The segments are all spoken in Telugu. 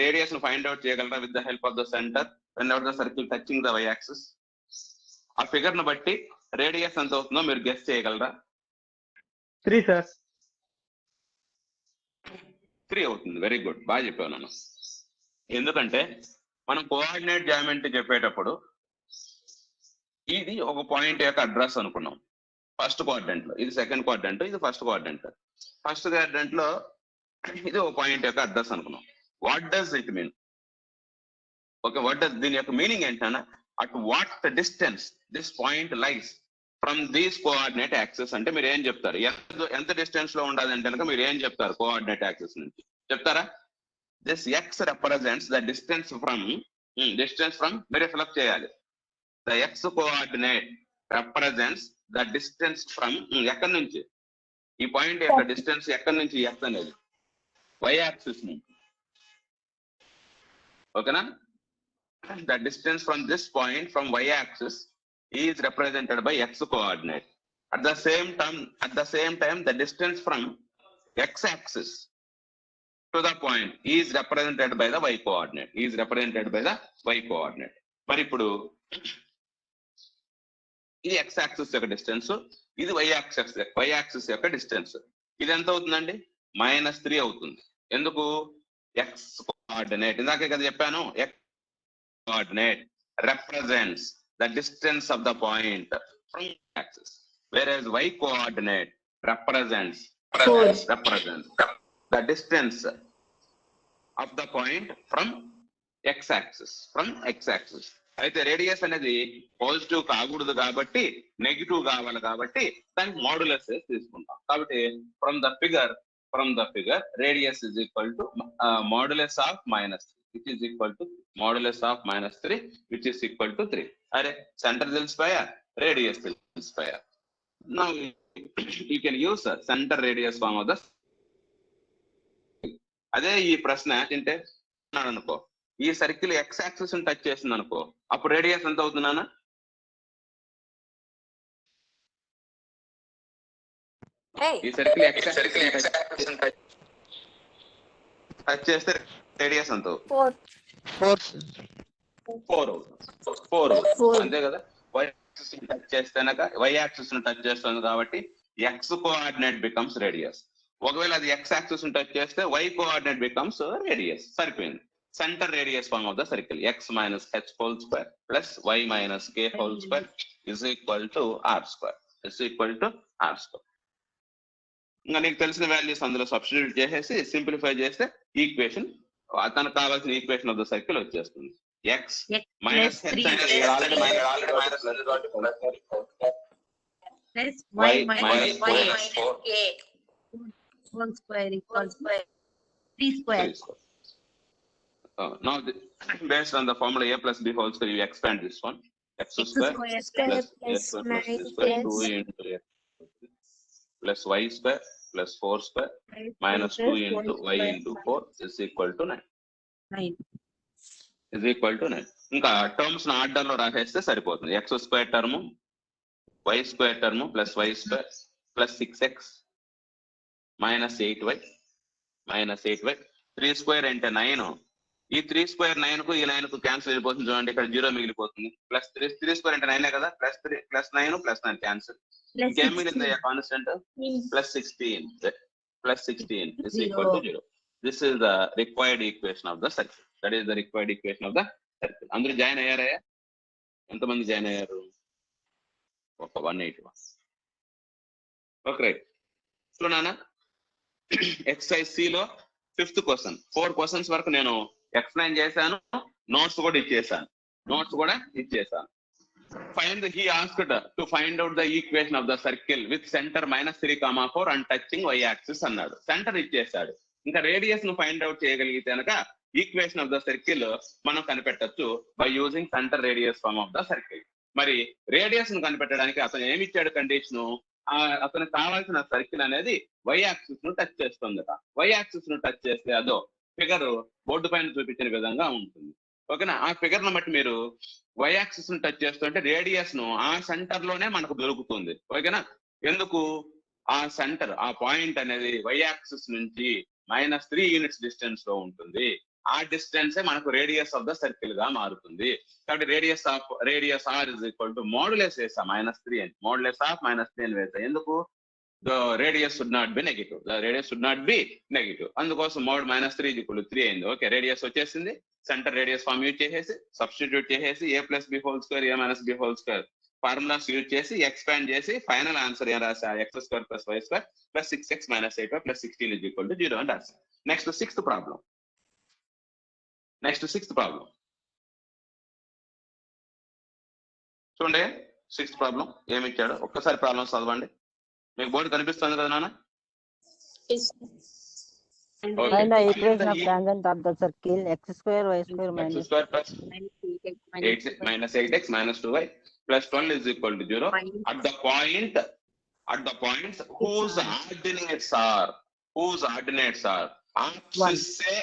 రేడియస్ ను ఫైండ్ అవుట్ చేయగలరా with the help of the centre whenever the circle touching the y axis? ఆ ఫిగర్ ను బట్టి రేడియస్ ఎంత అవుతుందో మీరు గెస్ చేయగలరా? 3 సార్. 3 అవుతుంది. వెరీ గుడ్, బాగా చెప్పావు నన్ను. ఎందుకంటే మనం కోఆర్డినేట్ జామెట్రీ చెప్పేటప్పుడు ఇది ఒక పాయింట్ యొక్క అడ్రస్ అనుకున్నాం ఫస్ట్ క్వాడ్రంట్ లో, ఇది సెకండ్ క్వాడ్రంట్, ఇది ఫస్ట్ క్వాడ్రంట్. ఫస్ట్ క్వాడ్రంట్ లో ఇది ఒక పాయింట్ యొక్క అడ్రస్ అనుకున్నాం. What does it mean? Okay, what does, దీని యొక్క మీనింగ్ ఏంటన్నా, at what distance this point lies from these coordinate axis అంటే మీరు ఏం చెప్తారు? ఎంత డిస్టెన్స్ లో ఉండాలి అంటే కనుక మీరు ఏం చెప్తారు? కోఆర్డినేట్ యాక్సిస్ నుంచి చెప్తారా? This X represents the distance from మీరే ఫిలప్ చేయాలి. The X coordinate represents the distance from, ఎక్కడి నుంచి ఈ పాయింట్ యొక్క డిస్టెన్స్ ఎక్కడి నుంచి ఎక్స్ అనేది వై యాక్సిస్ నుంచి. ఓకేనా? The distance from this point from y axis is represented by x coordinate. At the same time the distance from x axis to the point is represented by the y coordinate. మరి ఇప్పుడు ఇది x axis యొక్క డిస్టెన్స్, ఇది y axis యొక్క డిస్టెన్స్. ఇది ఎంత అవుతుందండి? -3 అవుతుంది. ఎందుకు? x కోఆర్డినేట్, ఇందాకే కదా చెప్పాను, x coordinate represents the distance of the point from axis, whereas y coordinate represents the distance of the point from x axis. అయితే రేడియస్ అనేది పాజిటివ్ కాకూడదు కాబట్టి, నెగిటివ్ కావాలి కాబట్టి దానికి మాడ్యులస్ తీసుకుంటాం. కాబట్టి from the figure radius is equal to modulus of -3, which is equal to modulus of -3, which is equal to 3. అరే, సెంటర్ తెలిసిపోయా, రేడియస్ తెలిసిపోయా. Now you can use center radius form of the. అదే ఈ ప్రశ్న ఏంటంటే అనుకో, ఈ సర్కిల్ ఎక్స్ యాక్సిస్ టచ్ చేసింది అనుకో, అప్పుడు రేడియస్ ఎంత అవుతుందా? ఈ సర్కిల్ ఎక్స్ యాక్సిస్ టచ్ చేస్తే రేడియస్ ఎంత అవుతుంది? 4 అవుతుంది. అంతే కదా? వై యాక్సిస్ టచ్ చేస్తేనక వై యాక్సిస్ టచ్ చేస్తుంది కాబట్టి ఎక్స్ కోఆర్డినేట్ బికమ్స్ రేడియస్. ఒకవేళ అది ఎక్స్ యాక్సిస్ టచ్ చేస్తే వై కోఆర్డినేట్ బికమ్స్ రేడియస్. సరిపోయింది. Centre radius form of the circle x minus h whole square plus y minus k whole square is equal to r square. ఇంకా నీకు తెలిసిన వాల్యూస్ అందులో సబ్స్టిట్యూట్ చేసేసి సింప్లిఫై చేస్తే ఈక్వేషన్, తనకు కావాల్సిన ఈక్వేషన్ ఆఫ్ ద సర్కిల్ వచ్చేస్తుంది. x minus h అనేది already minus y minus 4a whole square equals 3 square. Now based on the formula a plus b whole square, you expand this one. X square plus 2 into x plus y square plus 4 square minus 2 into y into 4 is equal to 9. ఇంకా టర్మ్స్ ఆర్డర్ లో రాసేస్తే సరిపోతుంది. x square term, y square term plus y square plus 6x minus 8y 3 square అంటే 9. ఈ 3 స్క్వేర్ 9 కు ఈ 9 కు క్యాన్సిల్ అయిపోతుంది. చూడండి, ఇక్కడ 0 మిగిలిపోతుంది. ప్లస్ 3 స్క్వేర్ అంటే 9 కదా, ప్లస్ 3 ప్లస్ 9 ప్లస్ 9 క్యాన్సిల్. ఇంకేం మిగిలింది? Constant plus 16 is equal to 0. This is the required equation of the circle. That is the required equation of the circle. అందరూ జాయిన్ అయ్యారా? ఎంతమంది జాయిన్ అయ్యారు? ఒక 181. Okay, right. సో నాన్న, ఎక్సర్సైజ్ సి లో 5th క్వశ్చన్, 4 క్వశ్చన్స్ వరకు నేను ఎక్స్ప్లెయిన్ చేశాను, నోట్స్ కూడా ఇచ్చేసాను. He asked to find out the equation of the circle with center -3, 4 and touching y axis అన్నాడు. సెంటర్ ఇచ్చేసాడు. ఇంకా రేడియస్ ను ఫైండ్ అవుట్ చేయగలిగితే కనుక ఈక్వేషన్ ఆఫ్ ద సర్కిల్ మనం కనిపెట్టచ్చు by using centre radius form of the circle. మరి రేడియస్ ను కనిపెట్టడానికి అతను ఏమి ఇచ్చాడు కండిషను? అతనికి కావాల్సిన సర్కిల్ అనేది వై యాక్సిస్ ను టచ్ చేస్తుందట. వై యాక్సిస్ ను టచ్ చేస్తే అదో ఫిగర్ బోర్డు పైన చూపించిన విధంగా ఉంటుంది. ఓకేనా? ఆ ఫిగర్ ను బట్టి మీరు వై యాక్సిస్ ను టచ్ చేస్తుంటే రేడియస్ ను ఆ సెంటర్ లోనే మనకు దొరుకుతుంది. ఓకేనా? ఎందుకు? ఆ సెంటర్, ఆ పాయింట్ అనేది వై యాక్సిస్ నుంచి -3 యూనిట్స్ డిస్టెన్స్ లో ఉంటుంది. ఆ డిస్టెన్సే మనకు రేడియస్ ఆఫ్ ద సర్కిల్ గా మారుతుంది. కాబట్టి radius r is equal to modulus వేసా -3 అని, మోడులెస్ ఆఫ్ -3 అని వేసా. ఎందుకు? The radius should not be negative, the radius should not be negative. అందుకోసం మోడ్ -3 = 3 అయింది. ఓకే, రేడియస్ వచ్చేసింది. సెంటర్ రేడియస్ ఫార్మ్ యూజ్ చేసేసి సబ్స్టిట్యూట్ చేసేసి a+b² a-b² ఫార్ములాస్ యూజ్ చేసి ఎక్స్పాండ్ చేసి ఫైనల్ ఆన్సర్ ఏం రాసా? x² + y² + 6x - 8y + 16 = 0 అని రాసా. Next sixth problem. చూడండి, సిక్స్త్ ప్రాబ్లం ఏమి ఇచ్చాడు ఒక్కసారి ప్రాబ్లం చదవండి. మీకు బోర్డు కనిపిస్తుంది కదా నాన్న? Find the equation of tangent of the circle x² y² minus x² + 8x - 2y + 12 = 0 at the points whose ordinates are ఆప్సిస్సే.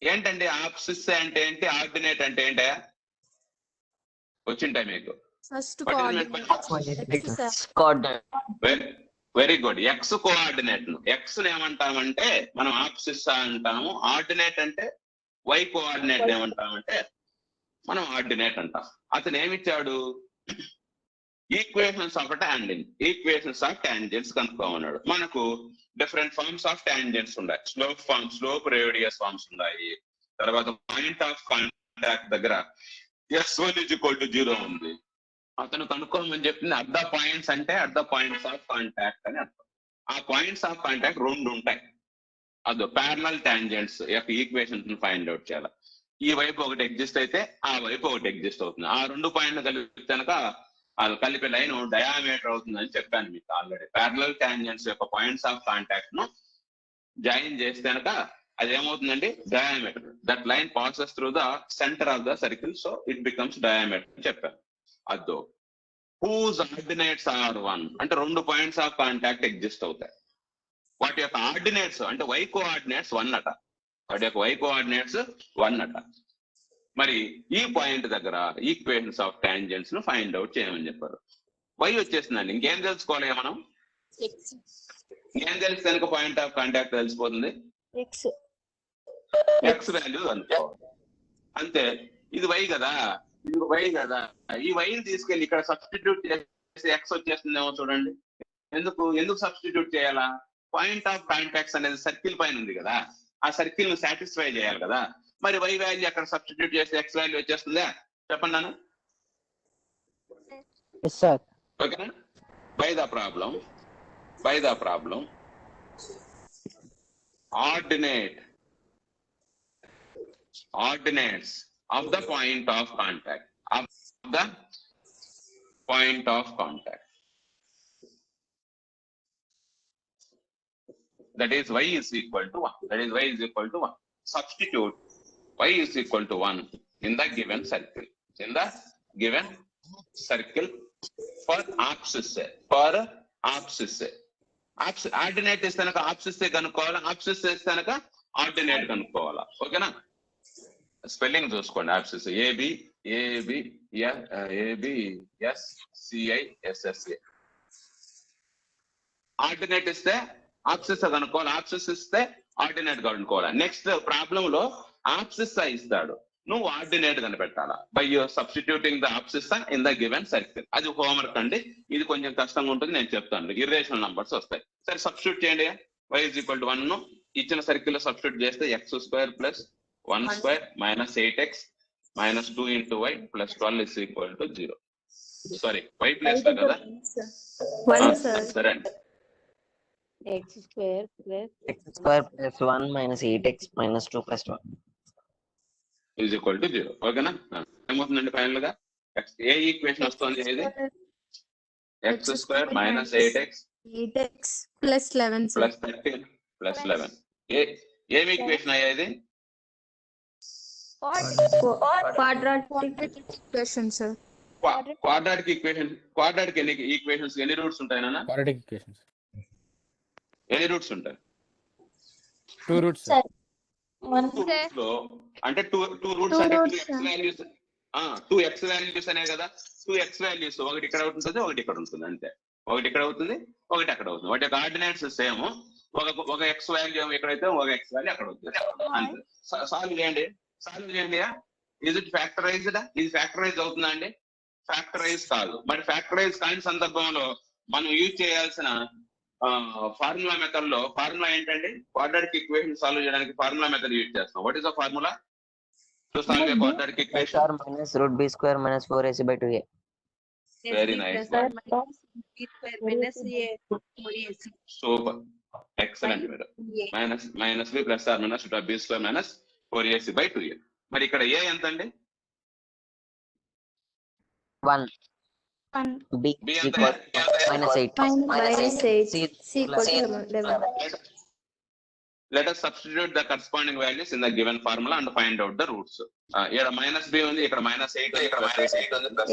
ఏంటండి ఆప్సిస్సే అంటే ఏంటి? ఆర్డినేట్ అంటే ఏంటి? వచ్చింటాయి మీకు. First very good. X coordinate ను ఏమంటామంటే మనం ఆప్సిస్సా అంటాము. ఆర్డినేట్ అంటే వై కోఆర్డినేట్ ఏమంటామంటే మనం ఆర్డినేట్ అంటాం. అతను ఏమిచ్చాడు? ఈక్వేషన్స్ ఆఫ్ టాంజెంట్స్ కనుక్కోమన్నాడు. మనకు డిఫరెంట్ ఫార్మ్స్ ఆఫ్ టాంజెంట్స్ ఉన్నాయి. స్లోప్ రేడియస్ ఫార్మ్స్ ఉన్నాయి. తర్వాత పాయింట్ ఆఫ్ కాంటాక్ట్ దగ్గర S1 = 0 ఉంది. అతను కనుక్కోమని చెప్పింది అట్ ద పాయింట్స్ అంటే at the points of contact అని అర్థం. ఆ పాయింట్స్ ఆఫ్ కాంటాక్ట్ 2 ఉంటాయి. అదో ప్యారలల్ టాంజెంట్స్ యొక్క ఈక్వేషన్స్ ని ఫైండ్ అవుట్ చేయాలి. ఈ వైపు ఒకటి ఎగ్జిస్ట్ అయితే ఆ వైపు ఒకటి ఎగ్జిస్ట్ అవుతుంది. ఆ 2 పాయింట్లు కలిపి కనుక కలిపే లైన్ డయామీటర్ అవుతుందని చెప్పాను మీకు ఆల్రెడీ. ప్యారలల్ టాంజెంట్స్ యొక్క పాయింట్స్ ఆఫ్ కాంటాక్ట్ ను జాయిన్ చేస్తే కనుక అది ఏమవుతుందండి? Diameter. That line passes through the centre of the circle, so it becomes diameter అని చెప్పాను. అదో హూజ్ ఆర్డినేట్స్ ఆర్ 1 అంటే 2 పాయింట్స్ ఆఫ్ కాంటాక్ట్ ఎగ్జిస్ట్ అవుతాయి. వాటి యొక్క ఆర్డినేట్స్ అంటే y కోఆర్డినేట్స్ 1 అట. మరి ఈ పాయింట్ దగ్గర ఈక్వేషన్స్ ఆఫ్ టాంజెంట్స్ ను ఫైండ్ అవుట్ చేయమని చెప్పారు. y వచ్చేసిందండి. ఇంకేం తెలుసుకోవాలి మనం? ఏం తెలిసి కనుక పాయింట్ ఆఫ్ కాంటాక్ట్ తెలిసిపోతుంది? ఎక్స్ వాల్యూ అనుకోవాలి అంతే. ఇది y కదా, ఈ వైని తీసుకెళ్ళి ఇక్కడ సబ్స్టిట్యూట్ చేసి ఎక్స్ వచ్చేస్తుందేమో చూడండి. ఎందుకు సబ్స్టిట్యూట్ చేయాలా? పాయింట్ ఆఫ్ కాంటాక్ట్స్ అనేది సర్కిల్ పైన ఉంది కదా, ఆ సర్కిల్ ను సాటిస్ఫై చేయాలి కదా. మరి y వాల్యూ అక్కడ సబ్స్టిట్యూట్ చేస్తే ఎక్స్ వాల్యూ వచ్చేస్తుందా? చెప్పండి నాన్న. ఓకేనా? By the problem ordinates of the point of contact that is y is equal to 1. Substitute y is equal to 1 in the given circle for abscissa. Ordinate ఇస్తే కనుక ఆప్సిస్సే కనుక్కోవాలా, ఆప్సిస్సే ఇస్తే కనుక ఆర్డినేట్ కనుక్కోవాలా. ఓకేనా? స్పెల్లింగ్ చూసుకోండి. ఆప్సిస్సే ABSCISSA. ఆర్డినేట్ ఇస్తే ఆప్సిస్సా కనుక్కోవాలి, ఆప్సిస్ ఇస్తే ఆర్డినేట్ కనుక్కోవాలి. నెక్స్ట్ ప్రాబ్లం లో ఆప్సిస్సా ఇస్తాడు, నువ్వు ఆర్డినేట్ కనిపెట్టాలా by substituting the abscissa in the given circle. అది హోంవర్క్ అండి. ఇది కొంచెం కష్టంగా ఉంటుంది, నేను చెప్తాను. ఇర్రేషనల్ నంబర్స్ వస్తాయి. సరే, సబ్స్టిట్యూట్ చేయండి. y = 1 ఇచ్చిన సర్కిల్ లో సబ్స్టిట్యూట్ చేస్తే x² + 1² - 8x - 2 × y + 12 = 0. Sorry, y place లో కదా. సరే అండి. x² + 1 - 8x - 2 + 12 = 0. ఓకేనా? ఏమవుతుందండి ఫైనల్ గా? ఏ ఈక్వేషన్ వస్తుంది? ఏది? x² - 8x + 11 + 13 + 11. ఏమి ఈక్వేషన్ అయ్యేది? quadratic equation sir. Quadratic equations ఎన్ని రూట్స్ ఉంటాయి నాన్న? Quadratic equations. ఎన్ని రూట్స్ ఉంటాయి? 2 roots. లో అంటే 2 రూట్స్ అంటే 2x వాల్యూస్ అనే కదా. 2x వాల్యూస్ ఒకటి ఇక్కడ ఉంటుంది, ఒకటి ఇక్కడ ఉంటుంది. అంతే. ఒకటి ఇక్కడ అవుతుంది, ఒకటి అక్కడ అవుతుంది. వాటి యొక్క ఆర్డినేట్స్ సేమ్. ఒక ఎక్స్ వాల్యూ ఎక్కడైతే ఒక ఎక్స్ వాల్యూ అక్కడ వచ్చేది అంతే. సాల్వ్ చేయండి. Is it factorized? ఇది ఫ్యాక్టరైజ్ అవుతుందా అండి? ఫ్యాక్టరైజ్ కాదు. మరి ఫ్యాక్టరైజ్ కాని సందర్భంలో మనం యూజ్ చేయాల్సిన ఫార్ములా మెథడ్ లో ఫార్ములా ఏంటండి? క్వాడ్రాటిక్ ఈక్వేషన్ సాల్వ్ చేయడానికి ఫార్ములా మెథడ్ యూజ్ చేస్తాం. What is the formula to solve a quadratic equation? SR minus root b square minus 4ac by 2a. Very nice. Super. Excellent. Minus b plus r minus root of b square minus 4ac by 2a. మరి ఇక్కడ a ఎంత అండి? 1. b b is ఎంత? equal minus 8. minus 8. C C equal to 11. Let us substitute the corresponding values in the given formula and find out the roots. ఇక్కడ మైనస్ b ఉంది, ఇక్కడ minus 8 ఉంది, ఇక్కడ minus 8 ఉంది, plus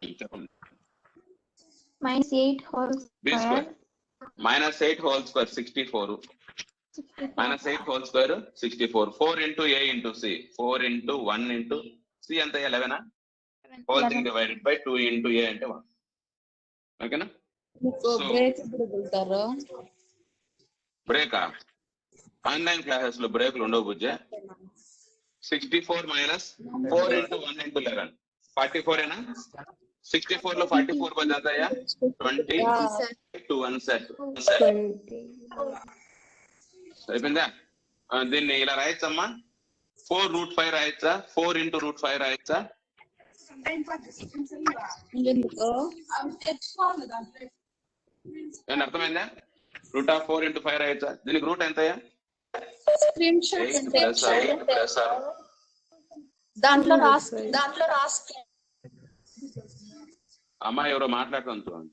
8 చెప్పండి. Minus 8 whole b square. square minus 8 whole square 64. Minus 8 whole square 64. 4 into a into c. 4 into 1 into c అంత 11. Whole thing divided by 2 into a అంటే 1. ఓకేనా? బ్రేకా? ఆన్లైన్ క్లాసెస్ లో బ్రేక్లు ఉండవు బుజ్జే. 64 minus 4 into 1 into 11. 44 ఏనా? 64 లో 44 బదులు ఎంత అయ్యా? 20 to 1 set. అయిపోయిందా? దీన్ని ఇలా రాయొచ్చమ్మా. 4 root 5 రాయొచ్చా? 4 into root 5 రాయొచ్చా? నేను అర్థమైందా? Root of 4 into 5 రాయొచ్చా? దీనికి రూట్ ఎంత అయ్యా? దాంట్లో అమ్మాయి ఎవరో మాట్లాడుతుంది చూడండి.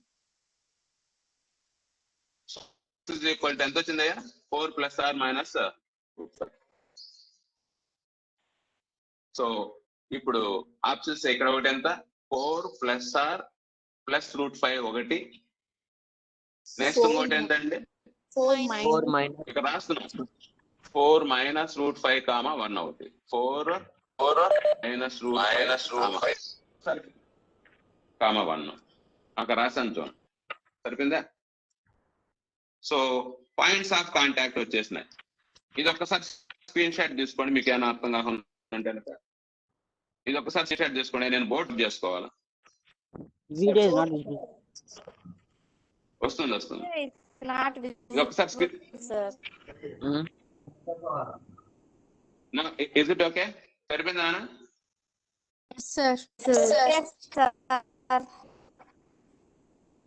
ఈక్వల్ టు ఎంత వచ్చిందయ్యా? 4 plus r minus root 5. So ఇప్పుడు ఆప్షన్స్ ఇక్కడ ఒకటి ఎంత? 4 plus r plus root 5 ఒకటి. నెక్స్ట్ ఇంకోటి ఎంత అండి? 4 minus ఇక్కడ రాస్తున్నాం 4 minus root 5 కామా 1 ఒకటి. 4 minus root 5 కామా 1 అక్కడ రాసాను చూడండి. సరిపోయిందా? సో పాయింట్స్ ఆఫ్ కాంటాక్ట్ వచ్చేసినాయి. ఇది ఒక్కసారి స్క్రీన్ షాట్ తీసుకోండి, మీకు ఏమైనా అర్థం కాకుండా అంటే ఇది ఒక్కసారి స్క్రీన్ షాట్ తీసుకోండి. నేను బోర్డు చేసుకోవాలా? Video is not visible. వస్తుంది. ఇది ఒక్కసారి స్క్రీన్. Is it okay? సరిపోయిందా? sir.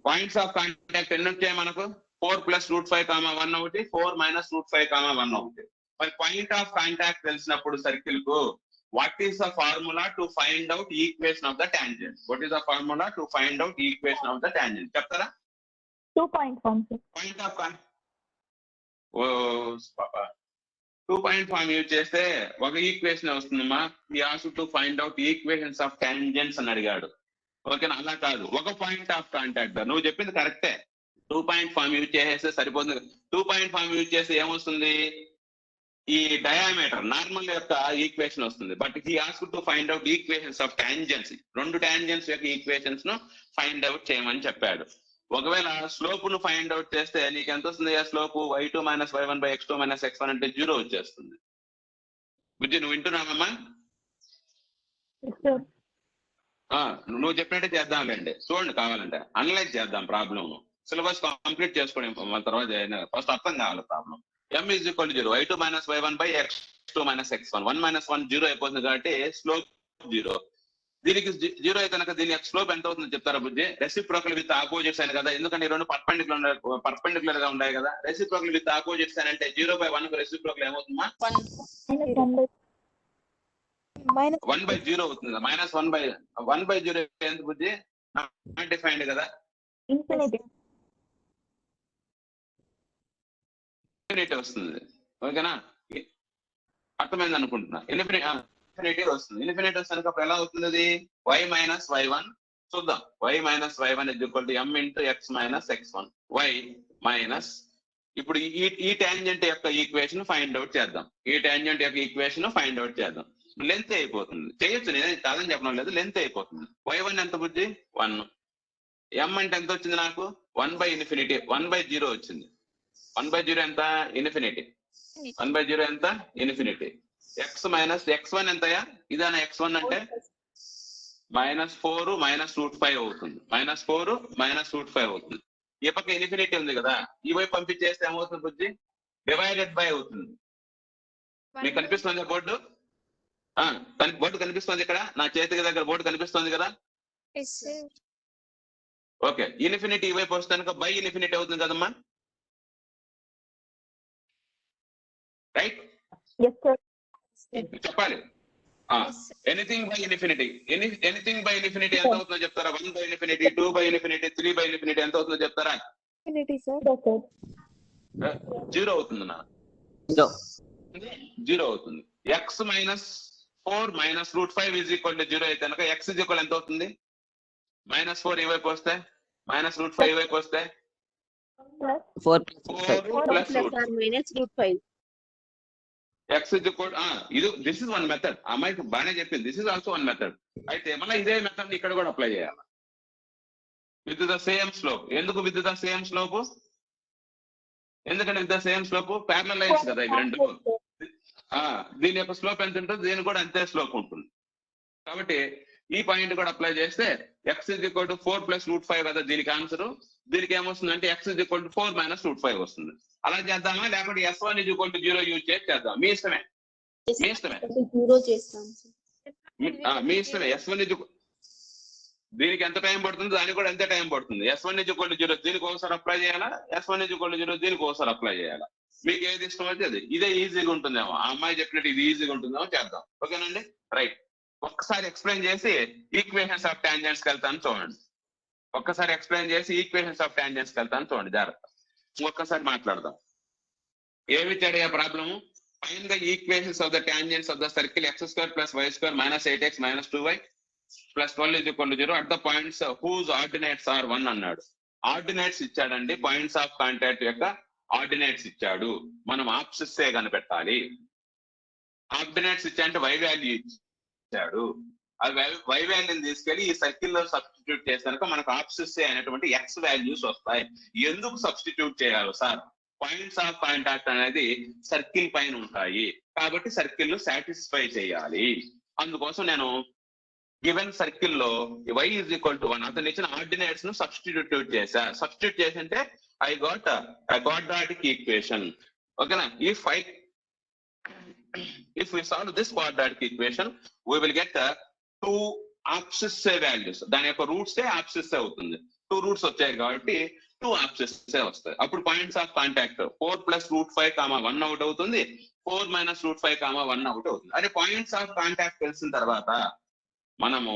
పాయింట్స్ ఆఫ్ కాంటాక్ట్ ఎన్ని వచ్చాయి మనకు? 4 plus root 5 కామా 1 ఒకటి, 4 minus root 5 కామా 1 ఒకటి. మరి పాయింట్ ఆఫ్ కాంటాక్ట్ తెలిసినప్పుడు సర్కిల్ కు what is the formula to find out equation of the tangent? What is the formula to find out equation of the tangent చెప్తారా? 2.1 పాయింట్ ఆఫ్ ఓ పాపా 2 point ఫార్మ్ యూజ్ చేస్తే ఒక ఈక్వేషన్ వస్తుందమ్మా. ఈ also to find out equations of tangents అని అడిగాడు. ఓకేనా? అలా కాదు, ఒక పాయింట్ ఆఫ్ కాంటాక్ట్. నువ్వు చెప్పింది కరెక్టే. 2 point ఫార్మ్ యూజ్ చేస్తే సరిపోతుంది. 2 point ఫార్మ్ యూజ్ చేస్తే ఏమొస్తుంది? ఈ డయామీటర్ నార్మల్ యొక్క ఈక్వేషన్ వస్తుంది. But he asked to find out equations of tangents. 2 tangents యొక్క ఈక్వేషన్స్ ను ఫైండ్ అవుట్ చేయమని చెప్పాడు. ఒకవేళ స్లోప్ ను ఫైండ్ అవుట్ చేస్తే నీకు ఎంత వస్తుంది? Slope y2 minus y1 by x2 minus x1 అంటే 0 వచ్చేస్తుంది. బుజ్జి నువ్వు వింటున్నావమ్మా? నువ్వు చెప్పినట్టే చేద్దాంలేండి. చూడండి, కావాలంటే అనలైజ్ చేద్దాం ప్రాబ్లం. సిలబస్ కంప్లీట్ చేసుకోండి, తర్వాత ఫస్ట్ అర్థం కావాలి problem. m is equal to 0, y2 minus y1 by x2 minus x1. 1 minus 1 0 అయిపోతుంది కాబట్టి స్లోప్ 0. దీనికి 0 అయితే కనుక దీని స్లోప్ ఎంత అవుతుందో చెప్తారా బుజ్జి? రెసిప్రోకల్ విత్ ఆపోజిట్స్ అని కదా, ఎందుకంటే ఈ రెండు పర్పెండిక్యులర్ గా ఉన్నాయి కదా. రెసిప్రోకల్ విత్ ఆపోజిట్స్ అని అంటే 0 by 1 కు రెసిప్రోకల్ ఏమవుతుందా? 1 by 0 అవుతుంది. మైనస్ 1 by 0 ఎంత బుజ్జి? డిఫైన్డ్ కదా. ఇన్ఫినిటీ వస్తుంది. ఓకేనా? అర్థమైంది అనుకుంటున్నా. ఇన్ఫినిటీ వస్తుంది. ఇన్ఫినిటీ వస్తుంది అప్పుడు ఎలా అవుతుంది? అది y minus y1. చూద్దాం. y minus y1 is equal to m into x minus x1. y minus ఇప్పుడు ఈ టాంజెంట్ యొక్క ఈక్వేషన్ ఫైండ్ అవుట్ చేద్దాం. ఈ టాంజెంట్ యొక్క ఈక్వేషన్ ఫైండ్ అవుట్ చేద్దాం. లెంత్ అయిపోతుంది. చేయొచ్చు, నేను కాదని చెప్పడం లేదు. లెంత్ అయిపోతుంది. y1 ఎంత బుద్ధి? 1. m అంటే ఎంత వచ్చింది నాకు 1/∞. 1/0 వచ్చింది. 1/0 ఎంత? ఇన్ఫినిటీ. 1/0 ఎంత? ఇన్ఫినిటీ. x minus x1 ఎంతయా? ఇదేనా x1 అంటే -4 -√5 అవుతుంది. -4 -√5 అవుతుంది. ఈ పక్క ఇన్ఫినిటీ ఉంది కదా, ఈ వైపు పంపించేస్తే ఏమవుతుంది బుజ్జి? డివైడెడ్ బై అవుతుంది. మీకు కనిపిస్తుంది బోర్డు? బోర్డు కనిపిస్తుంది ఇక్కడ, నా చేతికి దగ్గర బోర్డు కనిపిస్తుంది కదా. ఓకే, ఇన్ఫినిటీ ఈ వైపు వస్తే కనుక బై ఇన్ఫినిటీ అవుతుంది కదమ్మా, రైట్? చెప్పాలి. Anything by infinity. Anything by infinity ఎంత అవుతుందో చెప్తారా? 1/∞, 2/∞, 3/∞ ఎంత అవుతుందో చెప్తారా? 0 అవుతుంది నా, 0 అవుతుంది. x -4 -√5 = 0 అయితే కనుక x ఎంత అవుతుంది? -4 ఈ వైపు వస్తే, -√5 ఈ వైపు వస్తే 4 4 + -√5. x this is one method. అమ్మాయికి బాగానే చెప్పింది. This is also one method. అయితే మళ్ళీ ఇదే మెథడ్ ఇక్కడ కూడా అప్లై చేయాలి విత్ ద సేమ్ స్లోప్. ఎందుకు విత్ ద సేమ్ స్లోప్? ఎందుకంటే with the same slope parallel lines కదా ఇవి రెండు. దీని యొక్క స్లోప్ ఎంత ఉంటుంది? దీని కూడా అంతే స్లోప్ ఉంటుంది. కాబట్టి ఈ పాయింట్ కూడా అప్లై చేస్తే x = 4 + √5 కదా దీనికి ఆన్సర్. దీనికి ఏమొస్తుందంటే x = 4 -√5 వస్తుంది. అలా చేద్దామా, లేకపోతే s1 = 0 యూజ్ చేసి చేద్దాం? మీ ఇష్టమే, మీ ఇష్టమే, మీ ఇష్టమే. s1 దీనికి ఎంత టైం పడుతుంది, దానికి కూడా ఎంత టైం పడుతుంది. s1 = 0 దీనికి ఒకసారి అప్లై చేయాలా, s1 = 0 దీనికి ఒకసారి అప్లై చేయాలా? మీకు ఏది ఇష్టం అయితే అది. ఇదే ఈజీగా ఉంటుందేమో, ఆ అమ్మాయి చెప్పినట్టు ఇది ఈజీగా ఉంటుందేమో, చేద్దాం. ఓకేనండి, రైట్. ఒక్కసారి ఎక్స్ప్లెయిన్ చేసి ఈక్వేషన్స్ ఆఫ్ టాంజెంట్స్ కి వెళ్తాను చూడండి. ఒక్కసారి ఎక్స్ప్లెయిన్ చేసి ఈక్వేషన్స్ ఆఫ్ టాంజెంట్స్ కి వెళ్తాను చూడండి, జాగ్రత్త. ఒక్కసారి మాట్లాడదాం. ఏమి చెడయ్యా problem? Find the equations of the tangents of the circle x² + y² -8x - 2y + 12 = 0 at the points whose ordinates are 1 అన్నాడు. ఆర్డినేట్స్ ఇచ్చాడండి, పాయింట్స్ ఆఫ్ కాంటాక్ట్ యొక్క ఆర్డినేట్స్ ఇచ్చాడు. మనం ఆప్సిస్సే కనిపెట్టాలి. ఆర్డినేట్స్ ఇచ్చాడంటే y వాల్యూ ఇచ్చాడు. ఆ y వాల్యూని తీసుకెళ్లి ఈ సర్కిల్ లో సబ్స్టిట్యూట్ చేసాక మనకు ఆప్సిస్సే అనేటువంటి x వాల్యూస్ వస్తాయి. ఎందుకు సబ్స్టిట్యూట్ చేయాలి సార్? పాయింట్స్ ఆఫ్ కాంటాక్ట్ అనేది సర్కిల్ పైన ఉంటాయి కాబట్టి సర్కిల్ ను సాటిస్ఫై చేయాలి. అందుకోసం నేను గివెన్ సర్కిల్ లో y = 1 అతను ఇచ్చిన ఆర్డినేట్స్ ను సబ్స్టిట్యూట్ చేశా. సబ్స్టిట్యూట్ చేసింటే ఐ గాట్ quadratic equation. ఓకేనా? if we solve this quadratic equation we will get 2 abscissa values. దాని యొక్క రూట్స్ abscissa అవుతుంది. 2 రూట్స్ వచ్చాయి కాబట్టి 2 abscissa వస్తాయి. అప్పుడు పాయింట్స్ ఆఫ్ కాంటాక్ట్ 4 + √5, 1 అవుట్ అవుతుంది. 4 - √5, 1 అవుట్ అవుతుంది. అదే పాయింట్స్ ఆఫ్ కాంటాక్ట్ తెలిసిన తర్వాత మనము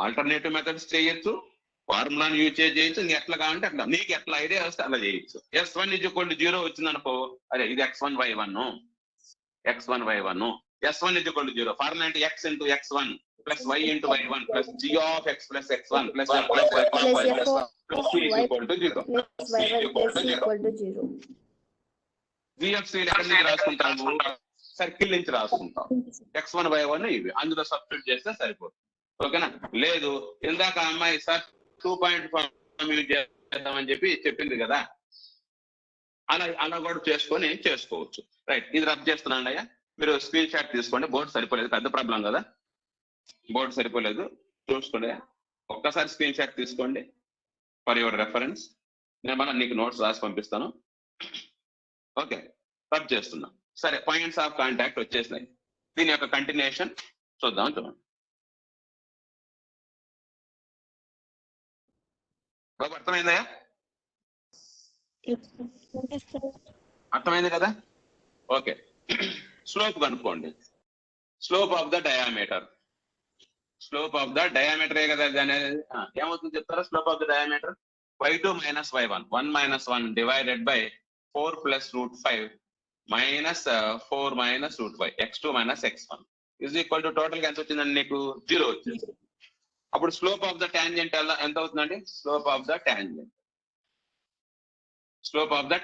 ఆల్టర్నేటివ్ మెథడ్స్ చేయొచ్చు, ఫార్ములాను యూజ్ చేయొచ్చు. నీకు ఎట్లా కావాలంటే అట్లా, నీకు ఎట్లా ఐడియా వస్తే అలా చేయొచ్చు. s1 = 0 వచ్చింది అనుకో, అదే ఇది x1 y1 s1 = 0. ఫార్ములా అంటే x × x1 + y × y1 + g of x + x1 + f + y + c = 0. GFC ఎక్కడి నుంచి రాసుకుంటాము? సర్కిల్ నుంచి రాసుకుంటాం. x1 y1 ఇవి అందులో సబ్స్టిట్యూట్ చేస్తే సరిపోతుంది. ఓకేనా? లేదు ఇందాక అమ్మాయి సార్ 2.5 యూజ్ చేద్దామని చెప్పింది కదా, అలా కూడా చేసుకోవచ్చు. రైట్, ఇది రబ్ చేస్తున్నాను అయ్యా, మీరు స్క్రీన్ షాట్ తీసుకోండి. బోర్డు సరిపోలేదు, పెద్ద ప్రాబ్లం కదా, బోర్డు సరిపోలేదు, చూసుకోండి. ఒక్కసారి స్క్రీన్ షాట్ తీసుకోండి ఫర్ యువర్ రెఫరెన్స్. నేను మళ్ళీ నీకు నోట్స్ రాసి పంపిస్తాను. ఓకే, రబ్ చేస్తున్నా. సరే, పాయింట్స్ ఆఫ్ కాంటాక్ట్ వచ్చేసినాయి. దీని యొక్క కంటిన్యూషన్ చూడండి. బాబు అర్థమైందయ్యా? అర్థమైంది కదా? ఓకే, స్లోప్ కనుక్కోండి. Slope of the diameter. Slope of the డయామీటరే కదా అనేది. ఏమవుతుంది చెప్తారా? Slope of the diameter y2 - y1 1 - 1 divided by 4 + √5 -4 - √y x2 - x1 = total గా ఎంత వచ్చిందండి నీకు? 0 వచ్చింది. అప్పుడు స్లోప్ ఆఫ్ ద టాంజెంట్ ఎంత అవుతుందండి? స్లోప్ ఆఫ్ ద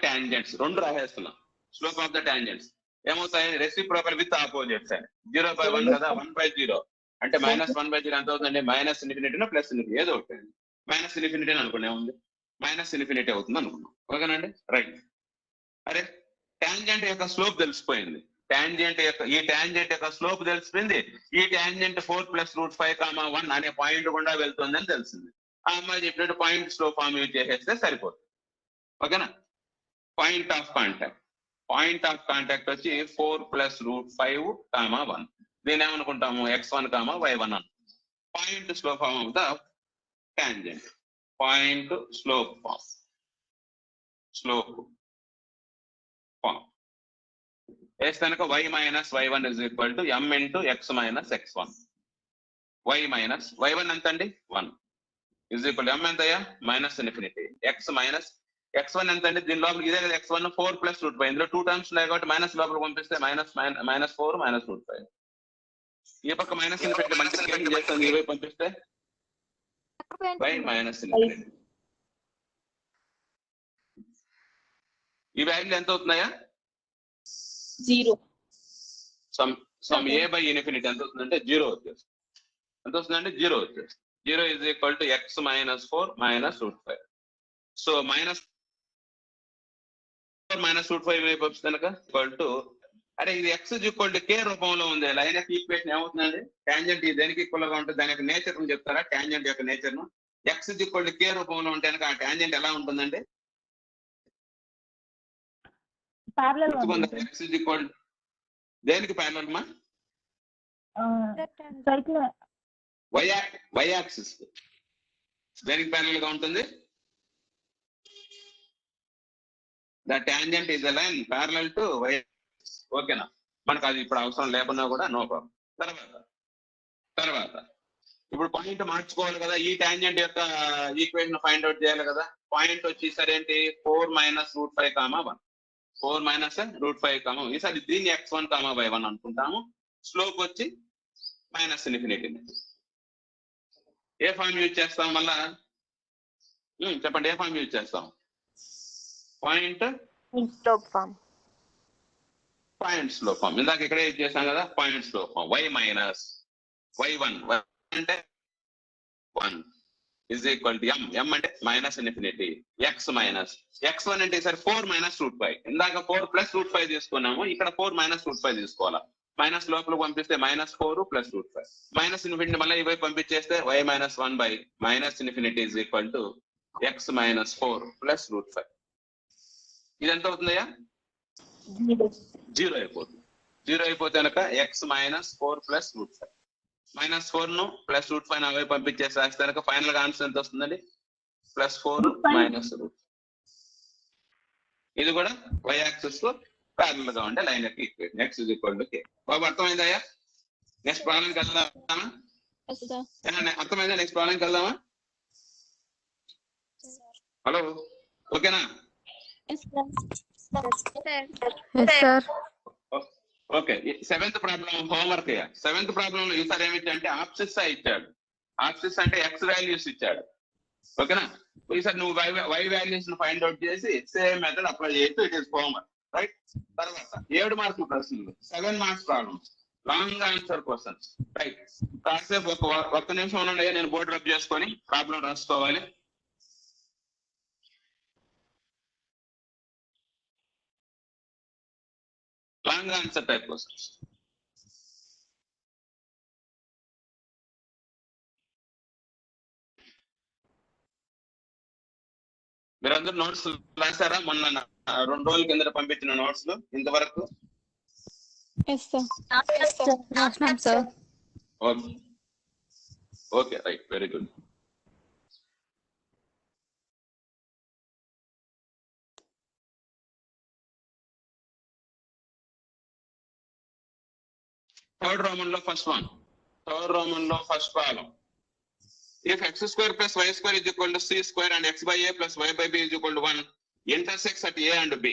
టాంజెంట్స్ రెండు రాసేస్తున్నాం. స్లోప్ ఆఫ్ ద టాంజెంట్స్ ఏమవుతాయి? Reciprocal with opposite side. 0/1 కదా, 1/0 అంటే -1/0 ఎంత అవుతుందండి? -∞ ప్లస్ ఏదో ఒకటి. మైనస్ ఇన్ఫినిటీ అని అనుకునే ఉంది, మైనస్ ఇన్ఫినిటీ అవుతుంది అనుకున్నాం. ఓకేనండి, రైట్. అరే టాంజెంట్ యొక్క స్లోప్ తెలిసిపోయింది, ఈ టాంజెంట్ యొక్క స్లోప్ తెలిసిపోయింది. ఈ టాంజెంట్ 4+√5, 1 అనే పాయింట్ గుండా వెళ్తుంది అని తెలిసింది. ఆ అమ్మాయి చెప్పినట్టు పాయింట్ స్లోప్ ఫార్మ్ యూజ్ చేసేస్తే సరిపోతుంది. ఓకేనా. పాయింట్ ఆఫ్ కాంటాక్ట్ వచ్చి 4+√5, 1. దీని ఏమనుకుంటాము, x1, y1 అని. Point slope form of the tangent, point slope form వేస్తే కనుక y minus y1 is equal to m into x minus x1. y1 ఎంత అండి, 1 ఇజ్ ఈక్వల్ m ఎంత అయ్యా, మైనస్ ఇన్ఫినిటీ. x1 ఎంత అండి, దీని లోపల ఇదే కదా x1, 4+√5. ఇందులో 2 టర్మ్స్ ఉన్నాయి కాబట్టి మైనస్ లోపల పంపిస్తే -4 -√5. ఈ పక్క మైనస్ ఇన్ఫినిటీ మల్టిప్లికేషన్ చేస్తాం, ఈ వైపు పంపిస్తే y మైనస్ ఇన్ఫినిటీ. ఈ వాల్యూ ఎంత అవుతున్నాయా, 0. సమ్ a బై ఇన్ఫినిటీ ఎంత అవుతుందంటే 0 వచ్చేస్తుంది. ఎంత వస్తుందంటే 0 వచ్చేస్తుంది. 0 is equal to x -4 -√5. So -4 -√5 వైపు వస్తుంది కనుక ఈక్వల్ టు, అరే ఇది x ఈక్వల్ టు k రూపంలో ఉంది. లైన్ యొక్క ఈక్వేషన్ ఏమవుతుందండి, టాంజెంట్ ఇది దేనికి ఈక్వల్ గా ఉంటుంది, దాని యొక్క నేచర్ చెప్తారా, టాంజెంట్ యొక్క నేచర్ ను. x ఈక్వల్ టు k రూపంలో ఉంటే కనుక ఆ టాంజెంట్ ఎలా ఉంటుందండి, x ఈక్వల్ దేనికి ప్యారలల్ మా, y యాక్సిస్ దేనికి ప్యారలల్ గా ఉంటుంది, the tangent is a line parallel to y. ఓకేనా, మనకు అది ఇప్పుడు అవసరం లేకున్నా కూడా నో ప్రాబ్లం. తర్వాత ఇప్పుడు పాయింట్ మార్చుకోవాలి కదా, ఈ టాంజెంట్ యొక్క ఈక్వేషన్ ఫైండ్ అవుట్ చేయాలి కదా. పాయింట్ వచ్చి సరేంటి 4 -√5, 1. 4 -√5, ఈసారి దీన్ని x1, y1 అనుకుంటాము. స్లోప్ వచ్చి మైనస్ ఇన్ఫినిటీ. ఏ ఫార్మ్ యూజ్ చేస్తాం మళ్ళా, చెప్పండి, ఏ ఫార్మ్ యూజ్ చేస్తాం, పాయింట్ స్లోప్ ఫార్మ్. ఇందాక ఇక్కడే యూజ్ చేస్తాం కదా, point slope form. y minus y1 అంటే 1 ఇజ్ ఈక్వల్ టు m అంటే minus infinity, x minus x1 అంటే ఈసారి 4 -√5. ఇందాక 4+√5 తీసుకున్నాము, ఇక్కడ 4 -√5 తీసుకోవాలా. మైనస్ లోపల పంపిస్తే -4 +√5. మైనస్ ఇన్ఫినిటీ మళ్ళీ ఇవైపు పంపించేస్తే y -1 by minus infinity is equal to x -4 +√5. ఇది ఎంత అవుతుందయ్యా, 0 అయిపోతుంది. 0 అయిపోతే కనుక x -4 +√5. -4 ను +√5 అవే పంపించేసి రాస్తే కనుక ఫైనల్ గా ఆన్సర్ ఎంత వస్తుందండి, +4 -√5. ఇది కూడా y యాక్సిస్ కు ప్యారలల్ గా ఉండే లైన్ యొక్క ఈక్వేషన్, x = k. బాబు అర్థమైందయ్యా, నెక్స్ట్ ప్రాబ్లంకి వెళ్దామా, అర్థమైందా, నెక్స్ట్ ప్రాబ్లంకి వెళ్దామా, హలో ఓకేనా. ఓకే, 7th ప్రాబ్లం హోంవర్క్ అయ్యా. 7th ప్రాబ్లం లో ఈసారి ఏమిటంటే ఆప్సిస్ ఇచ్చాడు. ఆప్సిస్ అంటే x వాల్యూస్ ఇచ్చాడు. ఓకేనా, ఈసారి నువ్వు y వాల్యూస్ ను ఫైండ్ అవుట్ చేసి సేమ్ మెథడ్ అప్లై చేయొచ్చు. It is homework, right. తర్వాత 7 మార్కుల ప్రశ్నలు, 7 marks problems, long answer questions, right. కాసేపు ఒక్క నిమిషం ఉండండి, నేను బోర్డు రబ్ చేసుకొని ప్రాబ్లం రాసుకోవాలి. Long answer type questions. మీరందరూ నోట్స్ రాశారా, మొన్న 2 రోజుల కింద పంపించిన నోట్స్ ఇంతవరకు? Okay, right, very good. Third Roman లో ఫస్ట్ వన్, థర్డ్ రోమన్ లో first problem. If x square plus y square is equal to c square and x by a plus y by b is equal to 1, intersects at a and b.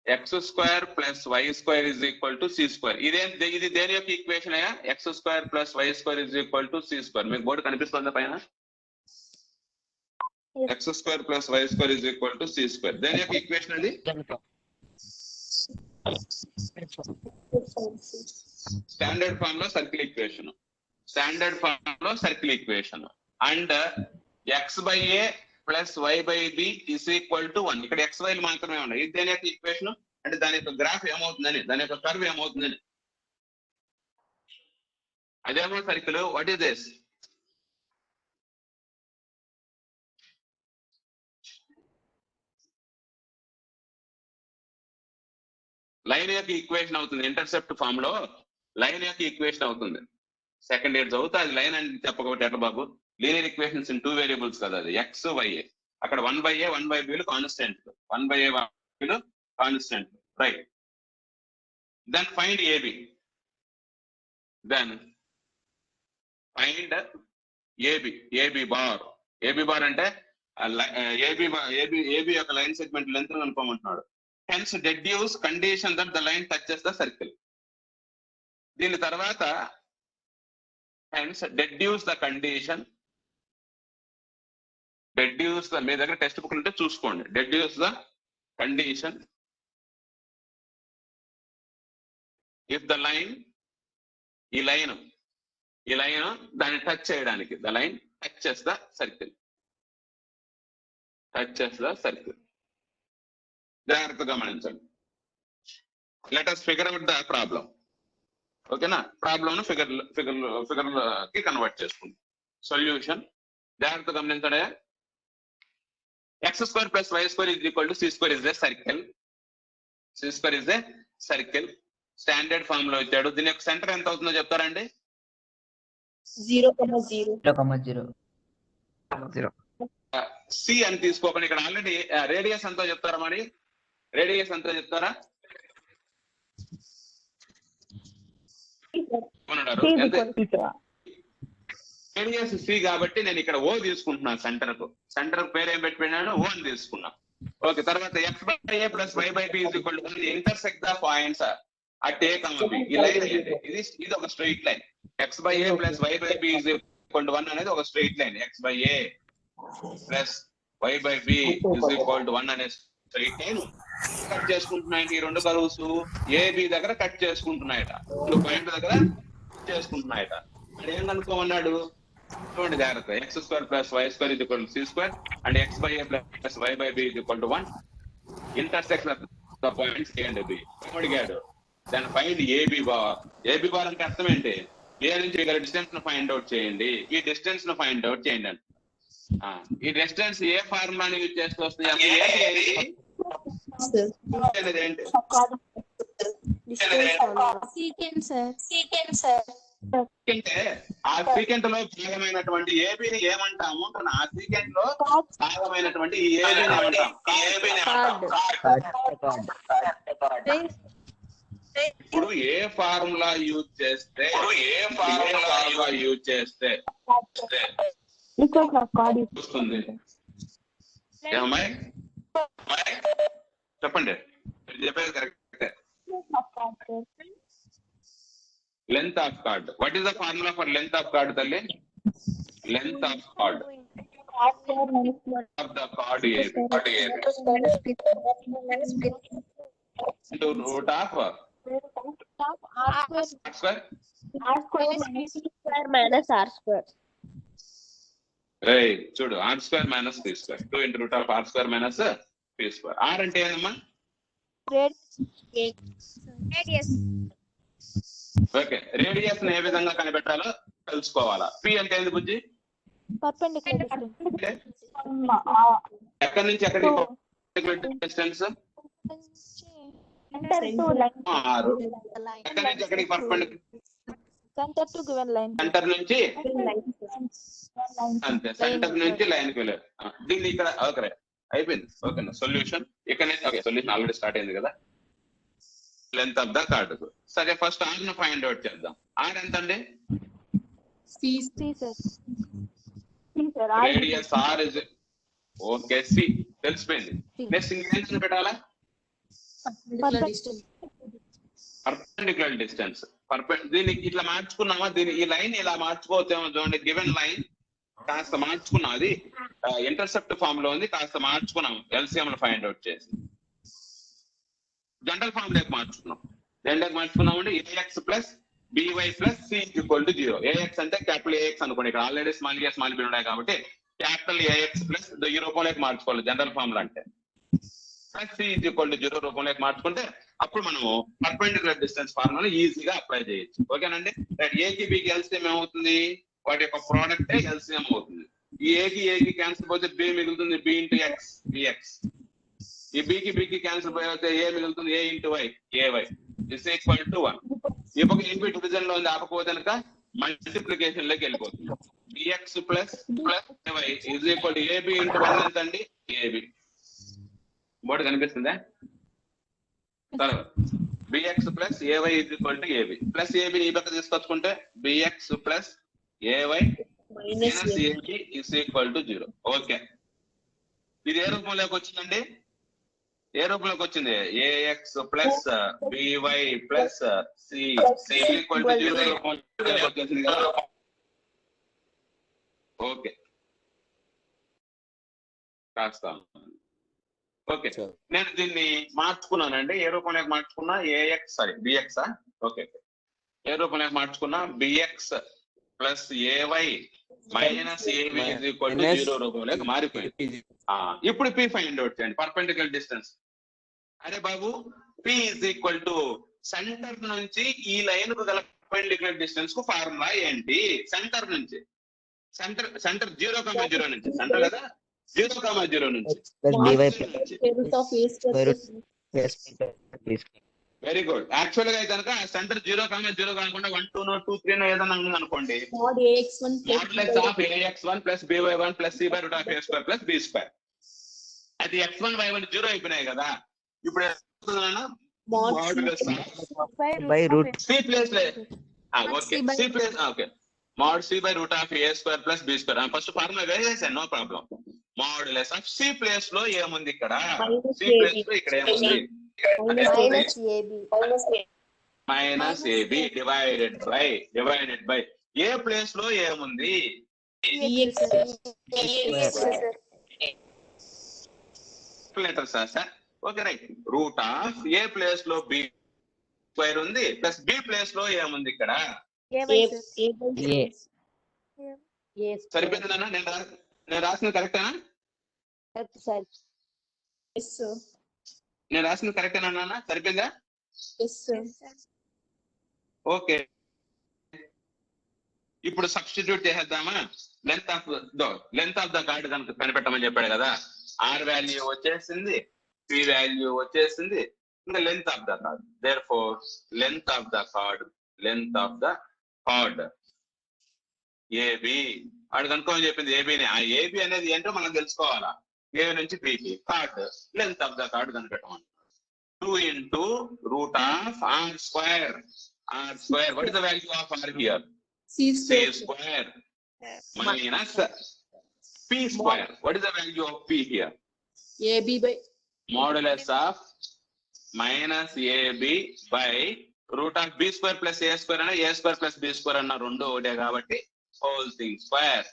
X square plus y square is equal to c square. ఇది దేని యొక్క ఈక్వేషన్ అయ్యా, x square plus y square is equal to c square. మీకు బోర్డు కనిపిస్తుందా పైన, x square plus y square is equal to c square. దేని యొక్క ఈక్వేషన్ అది, స్టాండర్డ్ ఫామ్ లో సర్కిల్ ఈక్వేషన్, స్టాండర్డ్ ఫామ్ లో circle equation. And x by a plus y by b is equal to 1. ఇక్కడ ఎక్స్ వైలు మాత్రమే ఉన్నాయి. ఇది దేని యొక్క ఈక్వేషన్ అంటే దాని యొక్క గ్రాఫ్ ఏమవుతుందని, దాని యొక్క కర్వ్ ఏమవుతుందని. అదేమో circle. What is this? Line యొక్క ఈక్వేషన్ అవుతుంది. ఇంటర్సెప్ట్ ఫామ్ లో లైన్ యొక్క ఈక్వేషన్ అవుతుంది. సెకండ్ ఇయర్ చదువుతా అది లైన్ అని చెప్పకపోతే ఎట్లా బాబు? లీనియర్ ఈక్వేషన్స్ ఇన్ 2 వేరియబుల్స్ కదా అది, ఎక్స్ వైఏ. అక్కడ 1/a 1/b constant, 1/a constant, right. Then find AB. Then find AB bar. AB bar అంటే ఏబి యొక్క లైన్ సెగ్మెంట్ లెంత్ అనుకోమంటున్నాడు. Hence deduce condition that the line touches the circle. దీని తర్వాత హెన్స్ డెడ్యూస్ ద కండిషన్. మీ దగ్గర టెక్స్ట్ బుక్ ఉంటే చూసుకోండి. Deduce the condition if the line, ఈ లైన్ దాన్ని టచ్ చేయడానికి, the line touches the circle. జాగ్రత్తగా గమనించండి. Let us figure out the problem. ఓకేనా? ప్రాబ్లం ను ఫిగర్ కి కన్వర్ట్ చేసుకుంది. సొల్యూషన్ జాగ్రత్తగా గమనించండి. x² + y² = c² is a circle. c² is a circle. Standard form లో ఇచ్చాడు. దీని యొక్క సెంటర్ ఎంత అవుతుందో చెప్తారండి? 0,0. సి అని తీసుకోకండి. ఇక్కడ ఆల్రెడీ రేడియస్ ఎంతో చెప్తారా? మరి రేడియస్ ఎంతో చెప్తారా? రేడియస్ సి కాబట్టి నేను ఇక్కడ ఓ తీసుకుంటున్నాను. సెంటర్ పేరు ఏం పెట్టినాను? ఓ అని తీసుకున్నా. ఓకే. తర్వాత x by a plus y by b is equal to 1. Intersect the points at a, b. ఈ లైన్ ఇది ఒక straight line. x by a plus y by b is equal to 1 అనేది ఒక straight line. x by a plus y by b is equal to 1 అనే స్ట్రైట్ లైన్ కట్ చేసుకుంటున్నాయండి. ఈ రెండు కర్వ్స్ ab దగ్గర కట్ చేసుకుంటున్నాయట. ఈ పాయింట్ దగ్గర చేసుకుంటున్నాయట. అంటే ఏం కనుక్కోమన్నాడు? చూడండి జాగ్రత్త. x² + y² = c² and x by a plus y by b is equal to 1. Intersect the points a and b. అడిగాడు. దాన్ని find AB bar. AB bar అంటే అర్థం ఏంటి? ఏ నుంచి ఇక్కడ డిస్టెన్స్ ను ఫైండ్ అవుట్ చేయండి. ఈ డిస్టెన్స్ ను ఫైండ్ అవుట్ చేయండి అంటే ఈ డిస్టెన్స్ ఏ ఫార్ములాని యూజ్ చేస్తూ వస్తుంది? ఆ సీకెంట్ లో భాగమైనటువంటి ఏబిని ఏమంటాము? ఆ సీకెంట్ లో భాగమైనటువంటి ఈ ఏబిని ఏమంటాం? ఇప్పుడు ఏ ఫార్ములా యూజ్ చేస్తే వస్తుంది? ఏమమ్మాయి చెప్పండి. చెప్పేది correct. Length of chord. What is the formula for length of chord తల్లి? Length of chord of the chord into root of r square hey చూడు r² - p². 2 into root of r² - p². r అంటే ఏందమ్మా? ఓకే. రేడియస్ ని ఏ విధంగా కనిపెట్టాలో తెలుసుకోవాలా. p అంటే ఏంది బుజ్జి? ఎక్కడి నుంచి ఎక్కడికి డిస్టెన్స్? 6. ఎక్కడి నుంచి ఎక్కడికి పర్పెండిక్యులర్? సెంటర్ నుంచి అంతే. సెంటర్ నుంచి లైన్ కి వెళ్ళారు. దీన్ని ఇక్కడ ఓకే అయిపోయింది. ఓకేనా? సొల్యూషన్ ఇక్కడ నుంచి సొల్యూషన్ ఆల్రెడీ స్టార్ట్ అయింది కదా. Length of the chord. సరే ఫస్ట్ ఆర్ ను ఫైండ్ అవుట్ చేద్దాం. ఆర్ ఎంత అండి? Radius r is okay c తెలిసిపోయింది. నెక్స్ట్ ఇంగ్రీడియంట్స్ పెట్టాలా? Perpendicular distance. దీన్ని ఇట్లా మార్చుకున్నామా? దీన్ని ఈ లైన్ ఇలా మార్చుకోవచ్చేమో. చూడండి గివెన్ లైన్ కాస్త మార్చుకున్నాం. అది ఇంటర్సెప్ట్ ఫామ్ లో ఉంది. కాస్త మార్చుకున్నాం ఎల్సిఎం ఫైండ్ అవుట్ చేసి. జనరల్ ఫామ్ లోకి మార్చుకున్నాం. దేంట్లోకి మార్చుకున్నామంటే ax + by + c = 0. ax అంటే క్యాపిటల్ AX అనుకోండి. ఇక్కడ ఆల్రెడీ స్మాల్ a స్మాల్ b ఉన్నాయి కాబట్టి క్యాపిటల్ ఏఎక్స్ ప్లస్ ఈ రూపంలోకి మార్చుకోవాలి జనరల్ ఫార్ములా అంటే. Plus c is equal to 0 రూపంలోకి మార్చుకుంటే అప్పుడు మనము పర్పెండిక్యులర్ డిస్టెన్స్ ఫార్ములా ఈజీగా అప్లై చేయొచ్చు. ఓకేనండి. ఏకి బికి ఎల్సిఎం ఏమవుతుంది, వాటి యొక్క ప్రోడక్ట్ ఎల్సిఎం అవుతుంది. ఈ ఏకి క్యాన్సిల్ పోతే బి మిగులుతుంది, బి ఇంటూ ఎక్స్ బిఎక్స్. ఈ బికి క్యాన్సిల్ పోతే ఏ మిగులుతుంది, A into Y AY is equal to 1. ఈ పక్క ఇంపీ డివిజన్ లో ఉంది, ఆపకపోతే కనుక మల్టిప్లికేషన్ లోకి వెళ్ళిపోతుంది. BX plus AY is equal to AB into 1 ఎంత అండి, ఏబి. బోర్డు కనిపిస్తుందా? తర్వాత BX plus AY is equal to AB plus AB ఈ పక్క తీసుకొచ్చుకుంటే BX plus AY minus AB is equal to 0. Okay, ఇది ఏ రూపంలోకి వచ్చిందండి, ఏ రూపంలోకి వచ్చింది, AX plus by plus C equal to 0 రూపంలోకి వచ్చింది కదా. ఓకే రాస్తాను. ఓకే, నేను దీన్ని మార్చుకున్నానండి. ఏ రూపంలోకి మార్చుకున్నా, ఏఎక్స్ సారీ బిఎక్స్. ఓకే, ఏ రూపంలోకి మార్చుకున్నా, BX plus AY minus AB is equal to 0 రూపంలోకి మారిపోయింది. ఇప్పుడు పి ఫైండ్ అవుట్ చేయండి, పర్పెండిక్యులర్ డిస్టెన్స్. అరే బాబు, P is equal to centre నుంచి ఈ లైన్ కు గల పర్పెండిక్యులర్ డిస్టెన్స్ కు ఫార్ములా ఏంటి? సెంటర్ నుంచి, సెంటర్ 0,0 నుంచి, సెంటర్ కదా 0,0 నుంచి. Very good. యాక్చువల్ గా కనుక సెంటర్ 0,0 కాకుండా 1, 2, 2, 3 ఏదైనా ఉంది అనుకోండి, modulus of AX1 plus BY1 plus C by root of A square plus B square. అది X1 Y1 0 అయిపోయినాయి కదా. ఇప్పుడు modulus by root C plus okay C plus okay mod C by root of A square plus B square. First formula వేసేసాను, no problem. Modulus of C place లో ఏముంది ఇక్కడ, C ప్లేస్ లో ఇక్కడ ఏముంది, minus AB divided by A place లో ఏముంది, letter sir. Okay right. Root of A place లో బి స్క్వేర్ ఉంది ప్లస్ బి ప్లేస్ లో ఏముంది ఇక్కడ, సరిపోయింది నాన్న? నేను రాసింది కరెక్టేనా? నేను రాసింది కరెక్టేనా నాన్న? సరిపోయిందా? ఓకే, ఇప్పుడు సబ్స్టిట్యూట్ చేసేద్దామా? లెంత్ ఆఫ్ ద కార్డ్ కనుక కనిపెట్టమని చెప్పాడు కదా. ఆర్ వాల్యూ వచ్చేసింది, పి వాల్యూ వచ్చేసింది, ఇంకా length of the chord. Therefore length of the chord AB. వాడు కనుక్కోమని చెప్పింది ఏబిని. ఆ ఏబి అనేది ఏంటో మనం తెలుసుకోవాలా. ఏ నుంచి బికి chord length of the chord కనిపెట్టమని. 2 into root of r square. What is the value of r here? C square minus p square. What is the value of p here? AB by modulus of minus AB by root of b square plus a square and a square plus b square అన్న రెండు ఒకటే కాబట్టి whole thing square.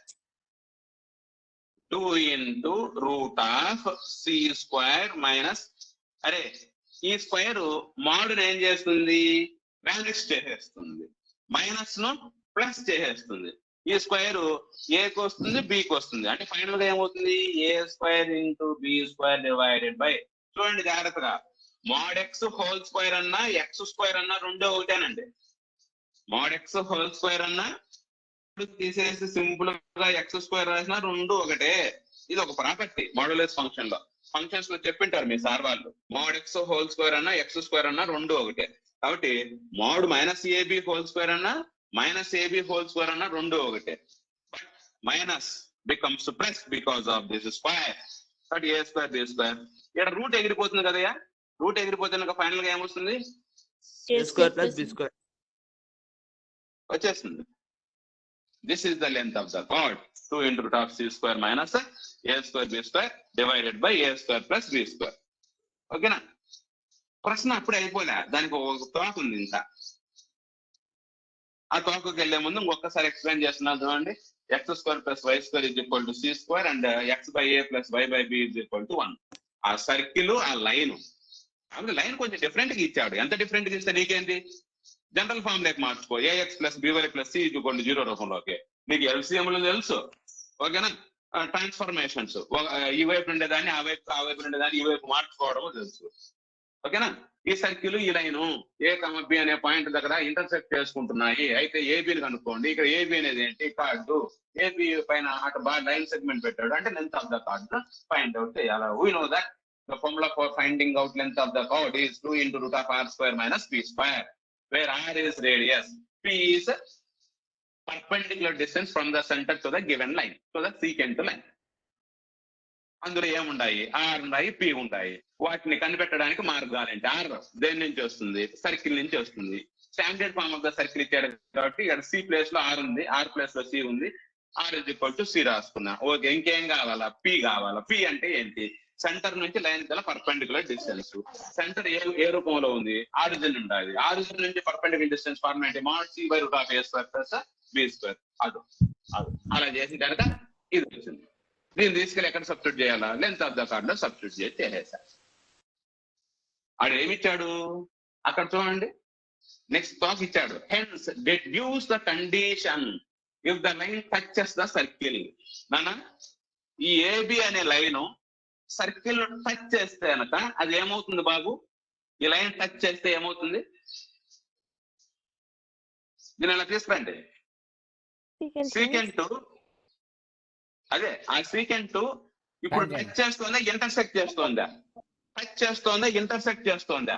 2 into root of c square minus అరే ఈ స్క్వేర్ మోడ్ ఏం చేస్తుంది, వాల్యూస్ చేసేస్తుంది, మైనస్ ను ప్లస్ చేసేస్తుంది. ఈ స్క్వేర్ ఏకి వస్తుంది బికి వస్తుంది, అంటే ఫైనల్ గా ఏమవుతుంది, A square into B square divided by. చూడండి జాగ్రత్తగా, మోడ్ ఎక్స్ హోల్ స్క్వేర్ అన్నా ఎక్స్ స్క్వేర్ అన్నా రెండో ఒకటేనండి. మోడ్ ఎక్స్ హోల్ స్క్వేర్ అన్నా తీసేసి సింపుల్ గా ఎక్స్ స్క్వేర్ రాసినా రెండు ఒకటే. ఇది ఒక ప్రాపర్టీ మోడ్యులస్ ఫంక్షన్ లో. ఫంక్షన్స్ లో చెప్పింటారు మీ సార్ వాళ్ళు, మోడ్ ఎక్స్ హోల్ స్క్వేర్ అన్నా ఎక్స్ స్క్వేర్ అన్నా రెండు ఒకటే. కాబట్టి mod minus AB whole square అన్నా మైనస్ ఏబి హోల్ స్క్వేర్ అన్నా రెండు ఒకటే. But minus becomes plus because of this square. కాబట్టి ఏ స్క్వేర్ బి స్క్వేర్. ఇక్కడ రూట్ ఎగిరిపోతుంది కదయా, రూట్ ఎగిరిపోతే ఫైనల్ గా ఏమొస్తుంది, A square plus B square. వచ్చేస్తుంది. This is the length of the chord. 2 into root of c square minus a square b square divided by a square plus b square. ఓకేనా? ప్రశ్న అప్పుడే అయిపోలే, దానికి ఒక తోక ఉంది ఇంకా. ఆ తోకకి వెళ్లే ముందు ఇంకొకసారి ఎక్స్ప్లెయిన్ చేస్తున్నాను చూడండి. X square plus y square is equal to c square and x by a plus y by b is equal to 1. ఆ సర్కిల్, ఆ లైన్, కాబట్టి లైన్ కొంచెం డిఫరెంట్ గా ఇచ్చాడు. ఎంత డిఫరెంట్ గా ఇస్తే నీకేంటి, జనరల్ ఫార్మ్ లేక మార్చుకో. A x plus by plus c is equal to 0 రూపంలోకి. నీకు ఎల్సిఎంలు తెలుసు, ఓకేనా? ట్రాన్స్ఫర్మేషన్స్, ఈ వైపు ఉండేదాన్ని ఆ వైపు ఉండేదాన్ని ఈ వైపు మార్చుకోవడం తెలుసు. ఓకేనా? ఈ సర్కిల్ ఈ లైన్ ఏ కమ బి అనే పాయింట్ దగ్గర ఇంటర్సెక్ట్ చేసుకుంటున్నాయి. అయితే ఏబిని కనుక్కోండి. ఇక్కడ ఏబి అనేది ఏంటి? కార్డు. ఏబి పైన అటు బాగా లైన్ సెగ్మెంట్ పెట్టాడు అంటే length of the chord find out చేయాలి. We know that the formula for finding out length of the chord is 2 into root of r square minus p square, where r is radius, p is perpendicular distance from the center to the given line, so the secant line. అందులో ఏముంటాయి? ఆర్ ఉన్నాయి, పి ఉంటాయి. వాటిని కనిపెట్టడానికి మార్గాలు ఏంటి? ఆర్ దేని నుంచి వస్తుంది? సర్కిల్ నుంచి వస్తుంది. Standard form of the circle ఇచ్చాడు కాబట్టి ఇక్కడ సి ప్లేస్ లో ఆర్ ఉంది, ఆర్ ప్లేస్ లో సి ఉంది. R is equal to C రాసుకున్నా. ఓకే, ఇంకేం కావాలా? పి కావాలా. పి అంటే ఏంటి? సెంటర్ నుంచి లైన్ గల పర్పెండిక్యులర్ డిస్టెన్స్. సెంటర్ ఏ రూపంలో ఉంది? ఆరిజిన్ ఉండాలి. ఆరిజిన్ నుంచి perpendicular distance format mod c by root of a square plus b square. అది అలా చేసి కనుక ఇది వచ్చింది. దీన్ని తీసుకెళ్ళి ఎక్కడ సబ్స్టిట్యూట్ చేయాలా? లెంత్ ఆఫ్ ద కార్డ్ లో సబ్స్టిట్యూట్ చేసేసా. ఆడు ఏమిచ్చాడు అక్కడ చూడండి. నెక్స్ట్ టాక్ ఇచ్చాడు. Hence deduce the condition if the line touches the circle. నానా ఈ ఏబి అనే లైన్ సర్కిల్ టచ్ చేస్తే కనుక అది ఏమవుతుంది బాబు? ఈ లైన్ టచ్ చేస్తే ఏమవుతుంది? దీని అలా తీసుకురండి. సీకెంట్ అదే ఆ సీకెంట్ ఇప్పుడు టచ్ చేస్తోందా ఇంటర్సెక్ట్ చేస్తోందా? టచ్ చేస్తోందా ఇంటర్సెక్ట్ చేస్తోందా?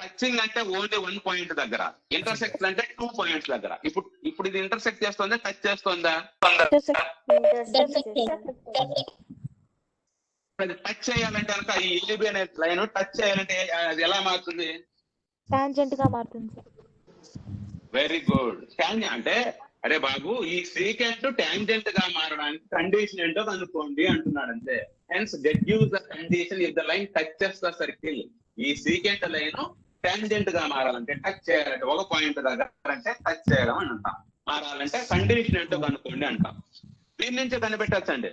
టచింగ్ అంటే ఓన్లీ 1 పాయింట్ దగ్గర, ఇంటర్సెక్ట్ అంటే 2 పాయింట్స్ దగ్గర. ఇప్పుడు ఇది ఇంటర్సెక్ట్ చేస్తోందా టచ్ చేస్తోందా? అది టచ్ చేయాలంటే కనుక ఈ ఏబి అనే లైన్ టచ్ చేయాలంటే అది ఎలా మారుతుంది? టాంజెంట్ గా మారుతుంది. Very good. అంటే అరే బాబు ఈ సీకెంట్ టాంజెంట్ గా మారడానికి కండిషన్ ఏంటో కనుక్కోండి అంటున్నాడు అంతే. Hence deduce the condition if the line touches the circle. ఈ సీకెంట్ లైన్ టాంజెంట్ గా మారాలంటే టచ్ చేయాలంటే ఒక పాయింట్ దగ్గర అంటే టచ్ చేయడం అని అంటాం. మారాలంటే కండిషన్ ఏంటో కనుక్కోండి అంటాం. దీని నుంచి కనిపెట్టచ్చండి.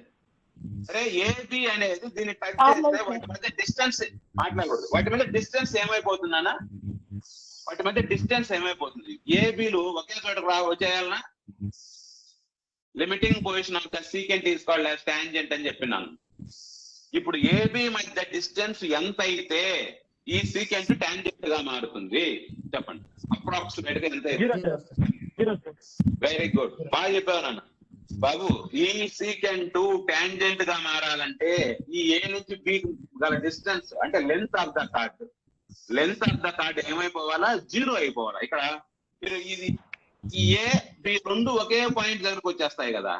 అరే ఏబి అనేది దీన్ని టచ్ చేస్తే వాటి మధ్య డిస్టెన్స్ మాట్లాడకూడదు. వాటి మధ్య డిస్టెన్స్ ఏమైపోతుందన్నా? వాటి మధ్య డిస్టెన్స్ ఏమైపోతుంది? ఏబిలు ఒకే చోటకు వచ్చేయాలన్నా? Limiting position of the secant is called as tangent అని చెప్పినాను. ఇప్పుడు ఏబి మధ్య డిస్టెన్స్ ఎంత అయితే ఈ సీకెంట్ టాంజెంట్ గా మారుతుంది చెప్పండి. అప్రాక్సిమేట్ గా ఎంత? వెరీ గుడ్, బాగా చెప్పావు నాన్న. బాబు ఈ సీకెంట్ టాంజెంట్ గా మారాలంటే ఈ ఏ నుంచి బి గల డిస్టెన్స్ అంటే లెంత్ ఆఫ్ ద కార్డ్ ఏమైపోవాలా? 0 అయిపోవాలా. ఇక్కడ ఇది ఈ ఏ బి రెండు ఒకే పాయింట్ దగ్గరకు వచ్చేస్తాయి కదా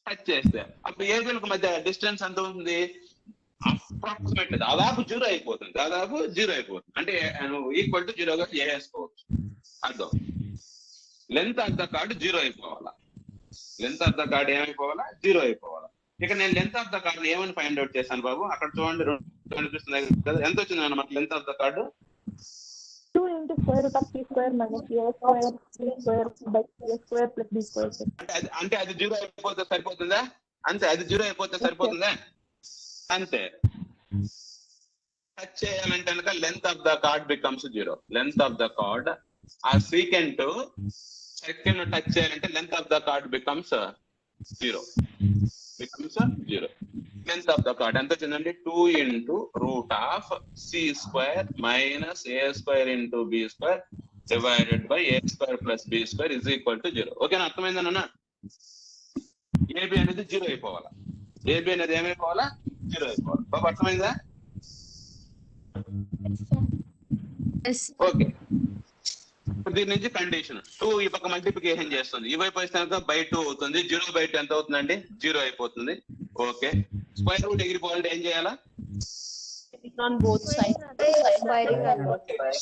టచ్ చేస్తే. అప్పుడు ఏ బిలకు మధ్య డిస్టెన్స్ ఎంత ఉంటుంది? అప్రాక్సిమేట్లీ దాదాపు 0 అయిపోతుంది. అంటే ఈక్వల్ టు 0గా చేసుకోవచ్చు. అర్థం. లెంత్ ఆఫ్ ద కార్డ్ 0 అయిపోవాలా. లెంత్ ఆఫ్ ద కార్డ్ ఏమైపోవాలా? 0 అయిపోవాలా. ఇక నేను లెంత్ ఆఫ్ ద కార్డ్ ఏమని ఫైండ్ అవుట్ చేశాను బాబు? అక్కడ చూడండి కనిపిస్తుంది కదా. ఎంత వచ్చింది అన్నమాట length of the chord? 2 into square root of c square minus a square c square by a square plus b square. అంటే అది 0 అయిపోతే సరిపోతుందా? అంతే, అది 0 అయిపోతే సరిపోతుందా? అంతే. టచ్ చేయాలంటే కనుక length of the card becomes 0. Length of the card ఆ సీకెంట్ సర్కిల్ ను టచ్ చేయాలంటే length of the card becomes 0. Length of the card ఎంత వచ్చిందండి? 2 into root of c square minus a square into b square divided by a square plus b square is equal to 0. ఓకేనా? అర్థమైందన్న? ఏబి అనేది 0 అయిపోవాలా. ఏబి అనేది ఏమైపోవాలా? 0 అయిపోవాలి. బాబు అర్థమైందా? ఓకే. దీని నుంచి కండిషన్ 2 ఈ పక్క మల్టిప్లికేషన్ చేస్తుంది. ఈ వైపు వస్తే బై 2 అవుతుంది. 0 by 2 ఎంత అవుతుందండి? 0 అయిపోతుంది. ఓకే. స్క్వేర్ రూట్ ఎగిరిపోవాలంటే ఏం చేయాలా? on both sides.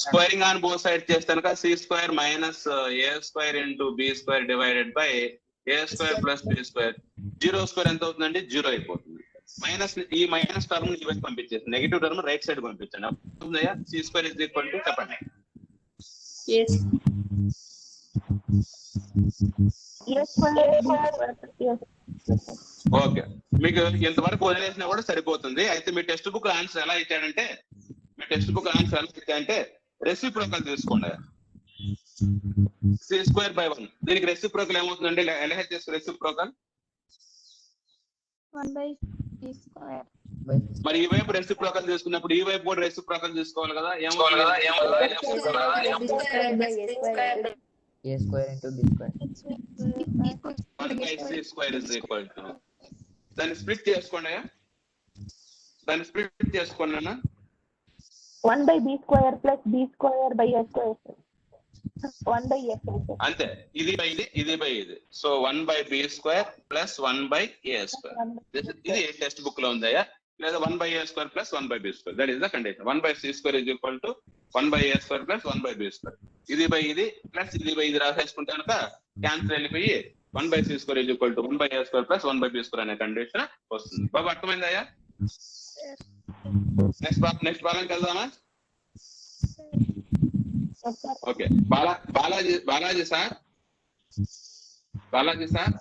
Squaring on both side చేస్తే కనుక c square minus a square into B square divided by a square plus b square. 0 square ఎంత అవుతుందండి? 0 అయిపోతుంది. మైనస్ ఈ మైనస్ టర్మ్ ఈ వైపు పంపించేసి నెగిటివ్ టర్మ్ రైట్ సైడ్ పంపించండి. అవుతుందయ్యా? C square is equal to చెప్పండి. Yes. ఓకే, మీకు ఇంతవరకు వదిలేసినా కూడా సరిపోతుంది. అయితే మీ టెక్స్ట్ బుక్ ఆన్సర్ ఎలా ఇచ్చాడంటే రెసిప్రోకల్ తీసుకోండి. C square by 1. దీనికి రెసిప్రోకల్ ఏమవుతుందండి? LHS reciprocal 1 by b square. మరి ఈ వైపు రెసిప్రోకల్ తీసుకున్నప్పుడు ఈ వైపు కూడా రెసిప్రోకల్ తీసుకోవాలి కదా. A square into b square. 1 by c square is equal to, దాన్ని స్ప్లిట్ చేసుకోండి. దాన్ని స్ప్లిట్ చేసుకోండి అన్న. 1 by b square plus b square by a square. 1 by a square. అంతే, ఇది బై ఇది, ఇది బై ఇది. So 1 by b square plus 1 by a square. ఇది టెక్స్ట్ బుక్ లో ఉందయ్యా. లేదా 1 by a square plus 1 by b square. That is the condition. 1 by c square is equal to 1 by a square plus 1 by b square. ఇది బై ఇది ప్లస్ ఇది బై ఇది రాసేసుకుంటే కనుక క్యాన్సిల్ వెళ్ళిపోయి 1 by c square is equal to 1 by a square plus 1 by b square అనే కండిషన్ వస్తుంది. బాబు అర్థమైందయ్యా? నెక్స్ట్ ప్రాబ్లంకి వెళ్దామా? Okay, Balaji sir Balaji sir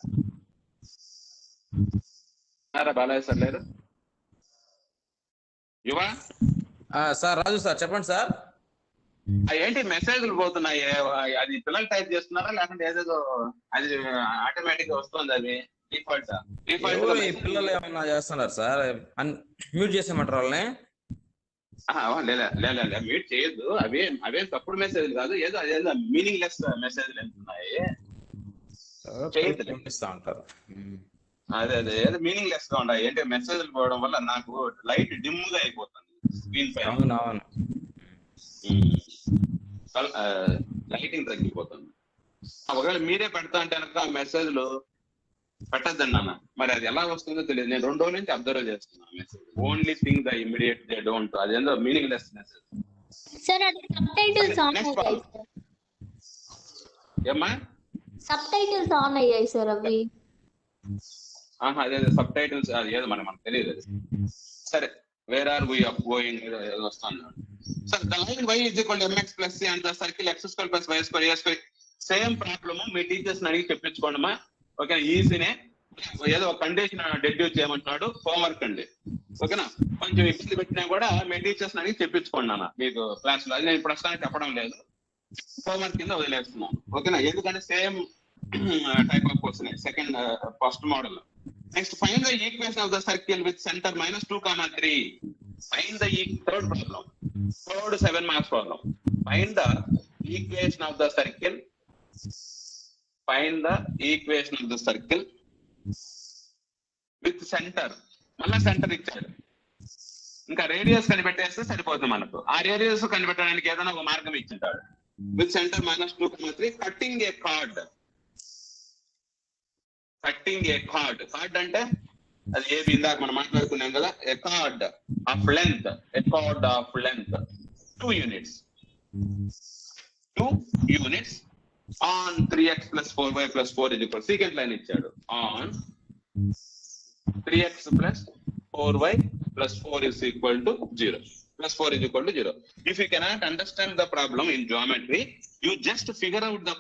లేరు. యువ సార్ రాజు సార్ చెప్పండి సార్. ఏంటి మెసేజ్లు పోతున్నాయి? అది పిల్లలు టైప్ చేస్తున్నారా లేకుంటే ఏదేదో అది ఆటోమేటిక్ గా వస్తుంది? అది డిఫాల్ట్ పిల్లలు ఏమన్నా చేస్తున్నారు సార్? మ్యూట్ చేసేయమంటారు వాళ్ళని? లేదా మ్యూట్ చేయొద్దు. అవేం తప్పుడు మెసేజ్లు కాదు, ఏదో అదేదో మీనింగ్ లెస్ మెసేజ్లు వెళ్తున్నాయి. పంపిస్తా ఉంటారు. అదే ఏదో మీనింగ్ లెస్ గా ఉన్నాయి. ఏంటి మెసేజ్లు పోవడం వల్ల నాకు లైట్ డిమ్ గా అయిపోతుంది స్క్రీన్ పైన. అవునవును, లైటింగ్ తగ్గిపోతుంది. ఒకవేళ మీరే పెడతా అంటే కనుక ఆ మెసేజ్లు పెట్టద్దండి అన్న. మరి అది ఎలా వస్తుందో తెలియదు. నేను 2 రోజుల నుంచి అబ్జర్వ్ చేస్తున్నాను message. Only thing the immediate they don't. అదేందో మీనింగ్ లెస్ మెసేజ్. సార్ అది సబ్‌టైటిల్స్ ఆన్ అయ్యాయి సార్. ఏమ్మా? సబ్‌టైటిల్స్ ఆన్ అయ్యాయి సార్ అవి. అదే సబ్ టైటిల్స్ అది ఏదో మనకు తెలియదు. సరే, where are we up going ఏదో వస్తాను. Sir the line y is equal to mx plus c and the circle x square plus y square a square. Same problem me teachers అడిగి చెప్పించుకోండమ్మా. ఓకే, ఈజీనే. ఏదో ఒక కండిషన్ డెడ్యూస్ చేయమంటున్నాడు, హోంవర్క్ అండి. ఓకేనా? కొంచెం ఇబ్బంది పెట్టినా కూడా మీ టీచర్స్ అడిగి చెప్పించుకోండి అన్న మీకు క్లాస్ లో. అది నేను ప్రస్తుతానికి చెప్పడం లేదు, హోంవర్క్ కింద వదిలేస్తున్నాను. ఓకేనా? ఎందుకంటే same type of question, second first model. Next, find the equation of the circle with centre -2, 3. Find the third problem, third 7 marks problem. Find the equation of the circle, find the equation of the circle with centre. మళ్ళా సెంటర్ ఇచ్చాడు, ఇంకా రేడియస్ కనిపెట్టేస్తే సరిపోతుంది మనకు. ఆ రేడియస్ కనిపెట్టడానికి ఏదైనా ఒక మార్గం ఇచ్చింటాడు. With centre -2, 3. Cutting a chord. Cutting a chord. Chord అంటే అది ఏబి ఇందాక మనం మాట్లాడుకున్నాం కదా. A chord of length, a chord of length 2 units. 2 units on 3x plus 4y plus 4 is equal. Second line ఇచ్చాడు. On 3x plus 4y plus 4 is equal to 0. Plus 4 is equal to 0. If you cannot understand the problem in geometry, you just figure out the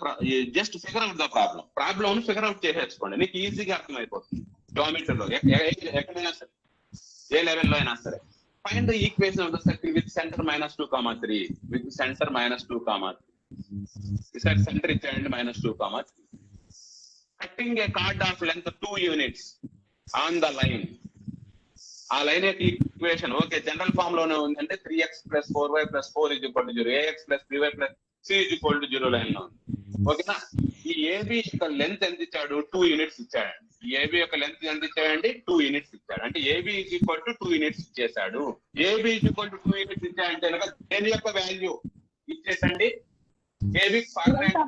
problem. Problem figure out చేసేసుకోండి, నీకు ఈజీగా అర్థమైపోతుంది. జామెట్రీలో ఎక్కడైనా సరే, ఏ లెవెల్లో అయినా సరే. Find the equation of the circle with center -2, 3. With center -2, 3. ఈసారి సెంటర్ ఇచ్చాడండి -2, 3. Cutting a card of length 2 units on the line. ఆ లైన్ యొక్క ఈక్వేషన్ ఓకే జనరల్ ఫామ్ లోనే ఉందంటే 3x plus 4y plus 4 is equal to 0. ax plus 3y plus c is equal to 0 line లో ఉంది. ఓకేనా? ఈ ఏబి యొక్క లెంత్ ఎంత ఇచ్చాడు? 2 units ఇచ్చాడు. ఈ ఏబి యొక్క లెంత్ ఎంత ఇచ్చాడండి? 2 units ఇచ్చాడు. అంటే AB is equal to 2 units ఇచ్చేసాడు. AB is equal to 2 units ఇచ్చాడంటే కనుక దేని యొక్క వాల్యూ ఇచ్చేసండి? AB very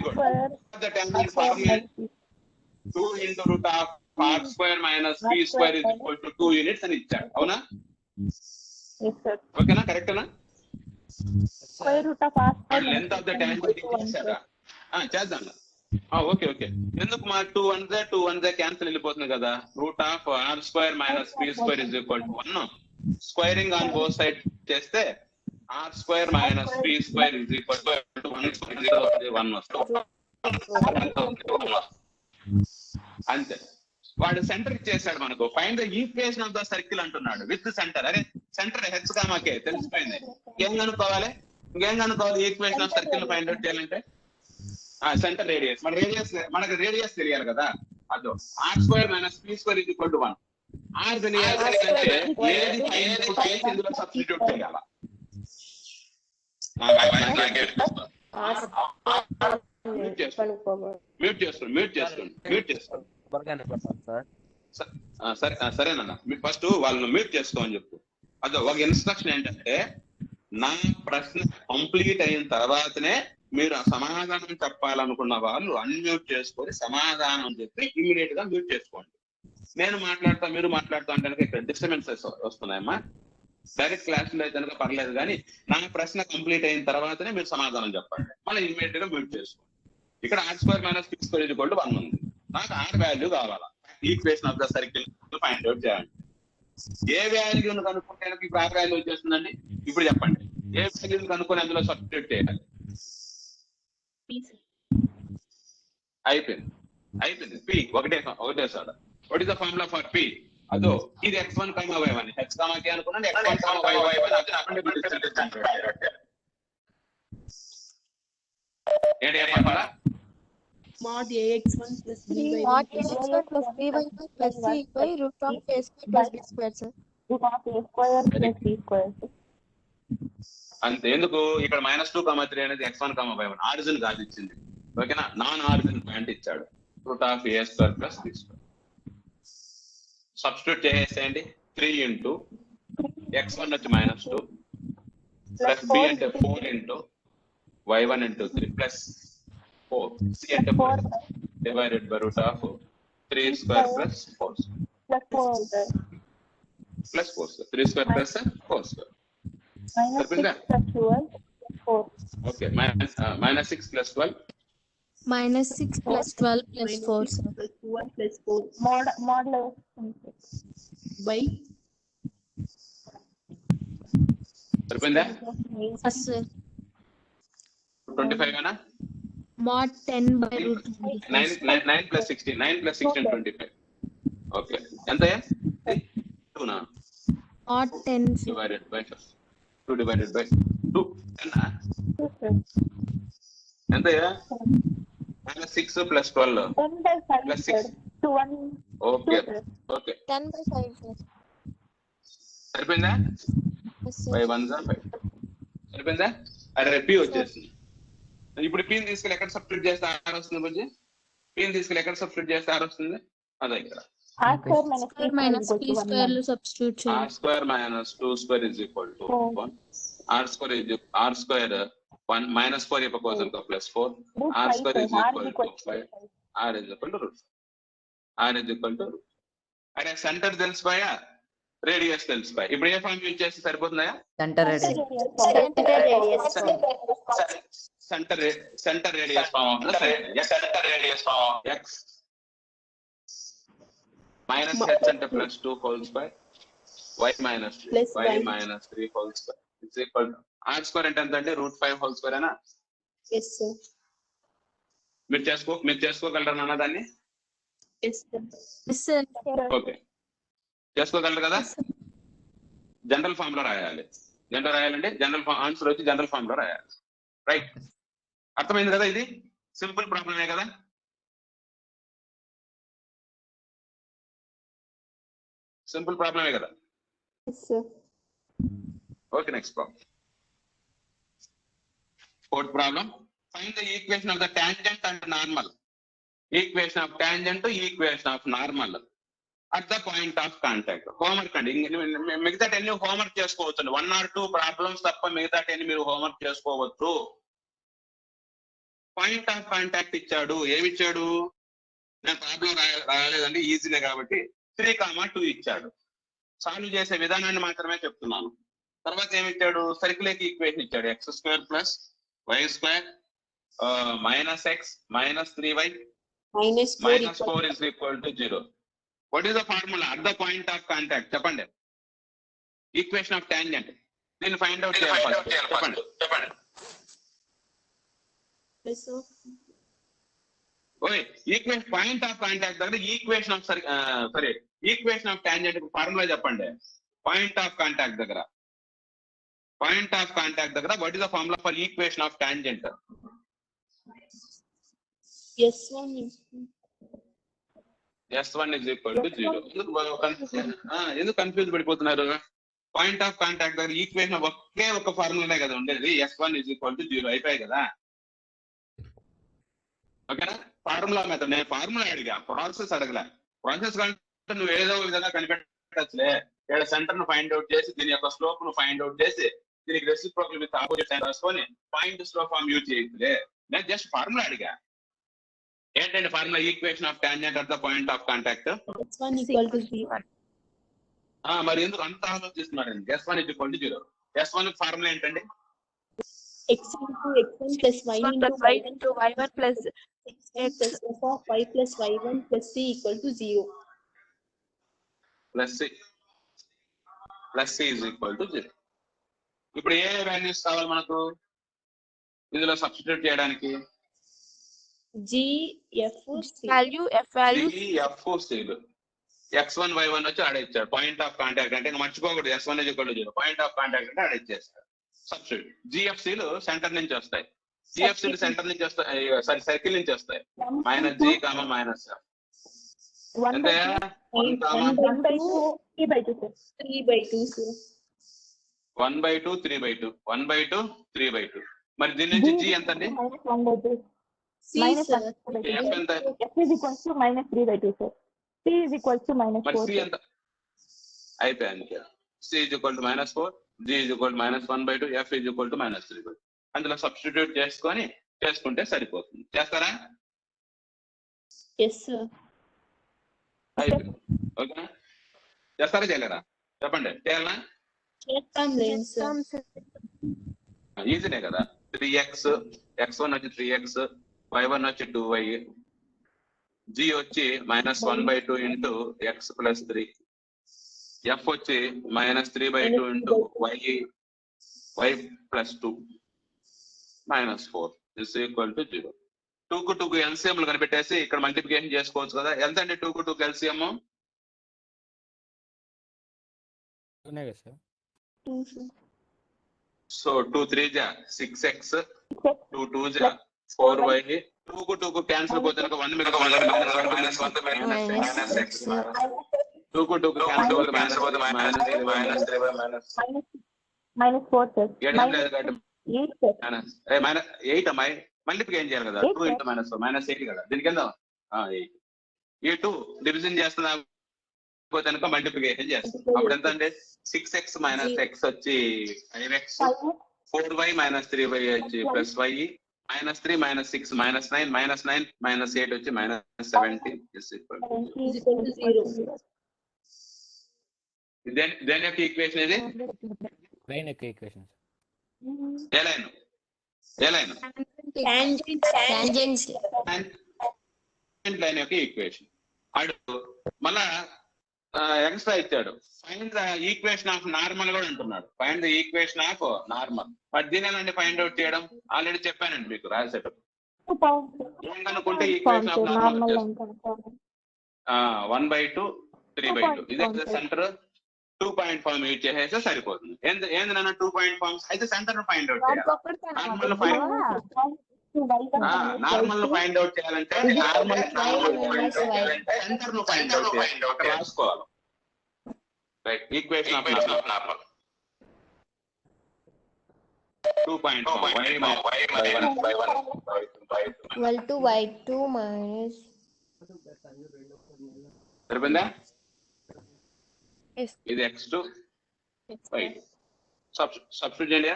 good. The temple formula 2 into root of r square minus b square is equal to 2 units అని ఇచ్చాడు. అవునా? ఓకేనా? కరెక్టేనా? Square root of r square length of the tangent ఇచ్చాడా? చేద్దాం. ఓకే ఎందుకు మా 2 1 క్యాన్సిల్ వెళ్ళిపోతుంది కదా. Root of r square minus b square is equal to 1. Squaring on both side చేస్తే r square minus b square is equal to 1 వస్తుంది. అంతే. వాడు సెంటర్ ఇచ్చేసాడు మనకు. Find the equation of the circle అంటున్నాడు విత్ సెంటర్. అరే సెంటర్ హెచ్ కామాకే తెలిసిపోయింది. ఇంకేం కనుక్కోవాలి? Equation of circle find out చేయాలంటే సెంటర్ రేడియస్. మనకి రేడియస్ తెలియాలి కదా. అదో r² - p² = 1. r తెలియాలంటే ఏది ఫైండ్ అవుట్ చేసి ఇందులో సబ్స్టిట్యూట్ చేయాలా? మ్యూట్ చేసుకోండి. సరేనన్నా, మీరు ఫస్ట్ వాళ్ళని మ్యూట్ చేసుకోమని చెప్పు. అదో ఒక ఇన్స్ట్రక్షన్ ఏంటంటే, నా ప్రశ్న కంప్లీట్ అయిన తర్వాతనే మీరు ఆ సమాధానం చెప్పాలనుకున్న వాళ్ళు అన్మ్యూట్ చేసుకొని సమాధానం చెప్పి ఇమీడియట్ గా మ్యూట్ చేసుకోండి. నేను మాట్లాడతా, మీరు మాట్లాడుతా అంటే ఇక్కడ డిస్టర్బెన్సెస్ వస్తున్నాయమ్మా. డైరెక్ట్ క్లాస్ లో అయితే కనుక పర్లేదు, కానీ నా ప్రశ్న కంప్లీట్ అయిన తర్వాతనే మీరు సమాధానం చెప్పండి. మళ్ళీ ఇమీడియట్ గా మ్యూట్ చేసుకోండి. ఇక్కడ r² - p² = 1 ఉంది. నాకు r వాల్యూ కావాలా? Equation of the circle find out చేయండి. ఏ వాల్యూను కనుక్కుంటే ఇప్పుడు r వాల్యూ వచ్చేస్తుందండి. ఇప్పుడు చెప్పండి, ఏ వాల్యూను కనుక్కొని అందులో సబ్స్టిట్యూట్ చేయాలి? అయిపోయింది. p ఒకటే sir. What is the formula for p? అదో ఇది x1, y1. h, k అనుకున్నాను, x1, y1 ఏంటి formula? mod ax1 plus by1 Mod ax1 plus b1 plus c by root of a square plus b square, sir. root of a square plus b square. అంతే. ఎందుకు ఇక్కడ -2, 3 అనేది x1, y1 ఆరిజిన్ కాదు ఇచ్చింది. ఓకేనా? నాన్ ఆరిజిన్ పాయింట్ ఇచ్చాడు. root of a² plus b². Substitute చేసేయండి. 3 into x1 వచ్చి -2 ప్లస్ b అంటే 4 into y1 into 3 plus 4 c అంటే 4 divided by root of 3² plus 4² plus 4 plus 4². 3² plus 4². -6 plus 12 4. Okay, -6 plus 12 -6 plus 12 plus 4, sir. plus 1 plus 4 mod by సరిపోయిందా? Yes, sir. 25 ఏనా? Mod 10 by root 9 plus 16 25. Okay, ఎంతయ్యా? 2 నా? mod 10, sir. divided by 2 ఎంతయ్యా? -6 plus 12 10 by 5 plus sir. 6. to 1 okay 10 by 5, sir. సరిపోయిందా? Yes, sir. 5 1 5 సరిపోయిందా? అరే p వచ్చేసింది. ఇప్పుడు p ని తీసుకెళ్ళి ఎక్కడ సబ్స్టిట్యూట్ చేస్తే r వస్తుంది బుజ్జి? p ని తీసుకెళ్ళి ఎక్కడ సబ్స్టిట్యూట్ చేస్తే r వస్తుంది? అదే ఇక్కడ r² - Square minus p square లో substitute చేయాలి. r² - 2² = 1. r² 1 -4 చెప్పకోసం +4 r² = 5 r = అరే సెంటర్ తెలిసిపోయా, రేడియస్ తెలిసిపోయా. ఇప్పుడు ఏ ఫార్మ్ యూజ్ చేస్తే సరిపోతుందా? Centre radius. Centre radius form x minus h అంటే +2 whole square y minus 3 whole square is equal to r² అంటే ఎంత అంటే √5 whole square అనా? yes sir. మీరు చేసుకోగలరా నాన్న దాన్ని? yes sir. Yes, sir. Okay, చేసుకోగలరు కదా? జనరల్ ఫామ్ లో రాయాలి. జనరల్ ఫామ్ ఆన్సర్ వచ్చి జనరల్ ఫామ్ లో రాయాలి. రైట్, అర్థమైంది కదా? ఇది సింపుల్ ప్రాబ్లమే కదా? సింపుల్ ప్రాబ్లమే కదా? yes sir. Okay, next problem. Fourth problem. Find the equation of the tangent and normal. Equation of tangent to equation of normal at the point of contact. Homework అండి. మిగతా అన్ని హోంవర్క్ చేసుకోవచ్చు. 1 or 2 ప్రాబ్లమ్స్ తప్ప మిగతా అన్ని మీరు హోంవర్క్ చేసుకోవచ్చు. పాయింట్ ఆఫ్ కాంటాక్ట్ ఇచ్చాడు. ఏమి ఇచ్చాడు? నేను ప్రాబ్లం రాయలేదండి, ఈజీనే కాబట్టి 3, 2 ఇచ్చాడు. సాల్వ్ చేసే విధానాన్ని మాత్రమే చెప్తున్నాను. తర్వాత ఏమి ఇచ్చాడు? సర్కిల్ ఈక్వేషన్ ఇచ్చాడు. x² + y² -x - 3y -4 is equal to 0. What is the formula at the point of contact? చెప్పండి. Equation of tangent. దీన్ని ఫైండ్ అవుట్ చేయాలి ఫస్ట్. చెప్పండి. yes sir. ఓయ్, ఈక్వేషన్ పాయింట్ ఆఫ్ కాంటాక్ట్ దగ్గర equation of equation of tangent formula చెప్పండి. పాయింట్ ఆఫ్ కాంటాక్ట్ దగ్గర what is the formula for equation of tangent? S1 S1 is equal to 0. ఎందుకు కన్ఫ్యూజ్ పడిపోతున్నారు? పాయింట్ ఆఫ్ కాంటాక్ట్ దగ్గర ఈక్వేషన్ ఒకే ఒక ఫార్ములానే కదా ఉండేది. S1 is equal to 0 అయిపోయాయి కదా. ఓకేనా? Formula method. నేను ఫార్ములా అడిగా, ప్రాసెస్ అడగలే. ప్రాసెస్ కంటే నువ్వు ఏదో విధంగా కనిపెట్టచ్చులే. ఇక్కడ సెంటర్ ను ఫైండ్ అవుట్ చేసి దీని యొక్క స్లోప్ ను ఫైండ్ అవుట్ చేసి దీనికి రెసిప్రోకల్ విత్ ఆపోజిట్ సైన్ రాసుకొని పాయింట్ స్లోప్ ఫార్మ్ యూజ్ చేయట్లే. నేను జస్ట్ ఫార్ములా అడిగా. ఏంటంటే formula equation of tangent at the point of contact. S1 equal to 0. మరి ఎందుకు అంత ఆలోచిస్తున్నారండి? S1 is equal to 0. S1 formula ఏంటండి? X into x1 plus y into y1 plus x plus f of y plus y1 plus c equal to 0. Plus c is equal to 0. ఇప్పుడు ఏ వాల్యూస్ కావాలి మనకు ఇందులో సబ్స్టిట్యూట్ చేయడానికి? G, F, C. value f value సిలు x1 y1 వచ్చి ఆడేచ్చాడు. పాయింట్ ఆఫ్ కాంటాక్ట్ అంటే ఇంకా మర్చిపోకూడదు. S1 is equal to 0. Point of contact అంటే ఆడేచ్చేస్తాడు. సబ్స్టిట్యూట్. జిఎఫ్సీలు సెంటర్ నుంచి వస్తాయి. జిఎఫ్సీలు సెంటర్ నుంచి వస్తాయి, సారీ సర్కిల్ నుంచి వస్తాయి. Minus G comma minus F. అంటే 1 by 2 3 by 2 sir. 3 by 2 sir. 1/2 3/2 1/2 3/2. మరి దీని నుంచి జి ఎంత అండి? minus 1 by 2 C minus sir. 1 by 2. F ఎంత? F is equal to minus 3 by 2 sir. C is equal to minus మరి 4 సి ఎంత? అయిపోయింది. C is equal to -4, g is equal to -1/2, f is equal to -3/2. అందులో సబ్స్టిట్యూట్ చేసుకుంటే సరిపోతుంది. చేస్తారా? Yes sir. అయిపోయింది. ఓకేనా? చేస్తారా చేయలేరా? చెప్పండి. చేయాలనా? చేస్తాం లేదు sir. ఈజీనే కదా. 3x, x1 వచ్చి 3x, y1 వచ్చి 2y, g వచ్చి -1/2 ఇంటూ x ప్లస్ 3, f వచ్చి -3/2 into y plus 2 -4 is equal to 0. 2కు 2కు ఎల్సిఎంలు కనిపెట్టేసి ఇక్కడ మల్టిప్లికేషన్ చేసుకోవచ్చు కదా. ఎంత అండి 2కు 2కు ఎల్సిఎం? 2 sir. సో 2 3 జా 6x, 2 2 జా 4y, 2కు 2కు క్యాన్సిల్ పోతే 1 మిగులుతుంది. -x. 2కు 2కు క్యాన్సిల్ పోతే minus 4 sir. -8 sir. -8 అమ్మాయి మల్టిప్లికేషన్ చేయాలి కదా. 2 ఇంటూ -8 కదా. దీనికి ఎంత? 8. ఈ 2 డివిజన్ చేస్తున్నా పోతే కనుక మల్టిప్లికేషన్ చేస్తాం. అప్పుడు ఎంత అంటే 6x మైనస్ x వచ్చి 5x, 4y మైనస్ 3y వచ్చి ప్లస్ y, -3 -6 -9 -9 -8 వచ్చి -17 ఇస్ ఈక్వల్ టు 0. దేని యొక్క ఈక్వేషన్ ఇది? లైన్ యొక్క ఈక్వేషన్. ఏ లైన్? tangent లైన్ యొక్క ఈక్వేషన్. అడు మళ్ళా ఎక్స్ట్రా ఇచ్చాడు. Find the equation of normal కూడా అంటున్నాడు. Find the equation of normal. But దీని ఎలాంటి ఫైండ్ అవుట్ చేయడం ఆల్రెడీ చెప్పానండి మీకు రాసేటప్పుడు. ఏంటనుకుంటే ఈక్వేషన్ ఆఫ్ నార్మల్ 1/2 3/2 ఇదే సెంటర్ 2 పాయింట్ ఫార్మ్ యూజ్ చేసేస్తే సరిపోతుంది. ఏంది నాన్న 2 పాయింట్ ఫార్మ్స్ అయితే సెంటర్ ను ఫైండ్ అవుట్ చేయాలి. నార్మల్ ఫైండ్ అవుట్ చేయాలంటే సెంటర్ ను ఫైండ్ అవుట్ రాసుకోవాలి. Right. Equation of normal 2.5 y2 minus సరిపోయిందా? yes ఇది x2 y2 సబ్స్టిట్యూట్ చేయండి.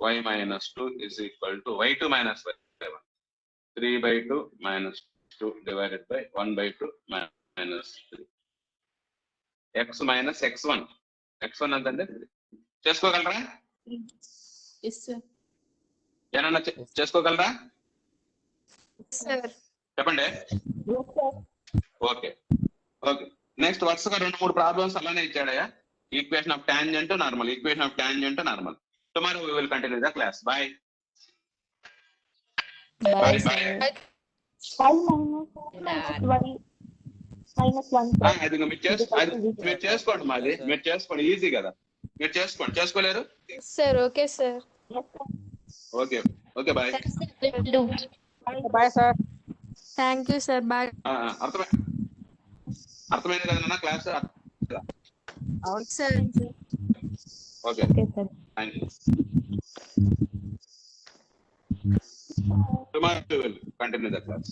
y minus 2 is equal to y2 minus y1. 3/2 minus 2 divided by 1/2 minus 3. x minus x1. x1 ఎంతండి? చేసుకోగలరా? Yes sir. ఏమన్నా చేసుకోగలరా? sir చెప్పండి. ఓకే. నెక్స్ట్ వరుసగా 2-3 ప్రాబ్లమ్స్ అలానే ఇచ్చాడయ్యా. Equation of tangent normal. Tomorrow we will continue the class. Bye. bye Bye. y minus y minus 1 sir. అది ఇంకా మీరు చేసుకోండి మాది, మీరు చేసుకోండి, ఈజీ కదా, మీరు చేసుకోండి. చేసుకోలేరు? Sir okay sir. Yes sir. Okay okay bye. Bye sir. Thank you sir. Bye. అర్థమైంది కదా నాన్న క్లాస్? అవును sir. Okay Okay sir. Thank you. Tomorrow we will continue the class.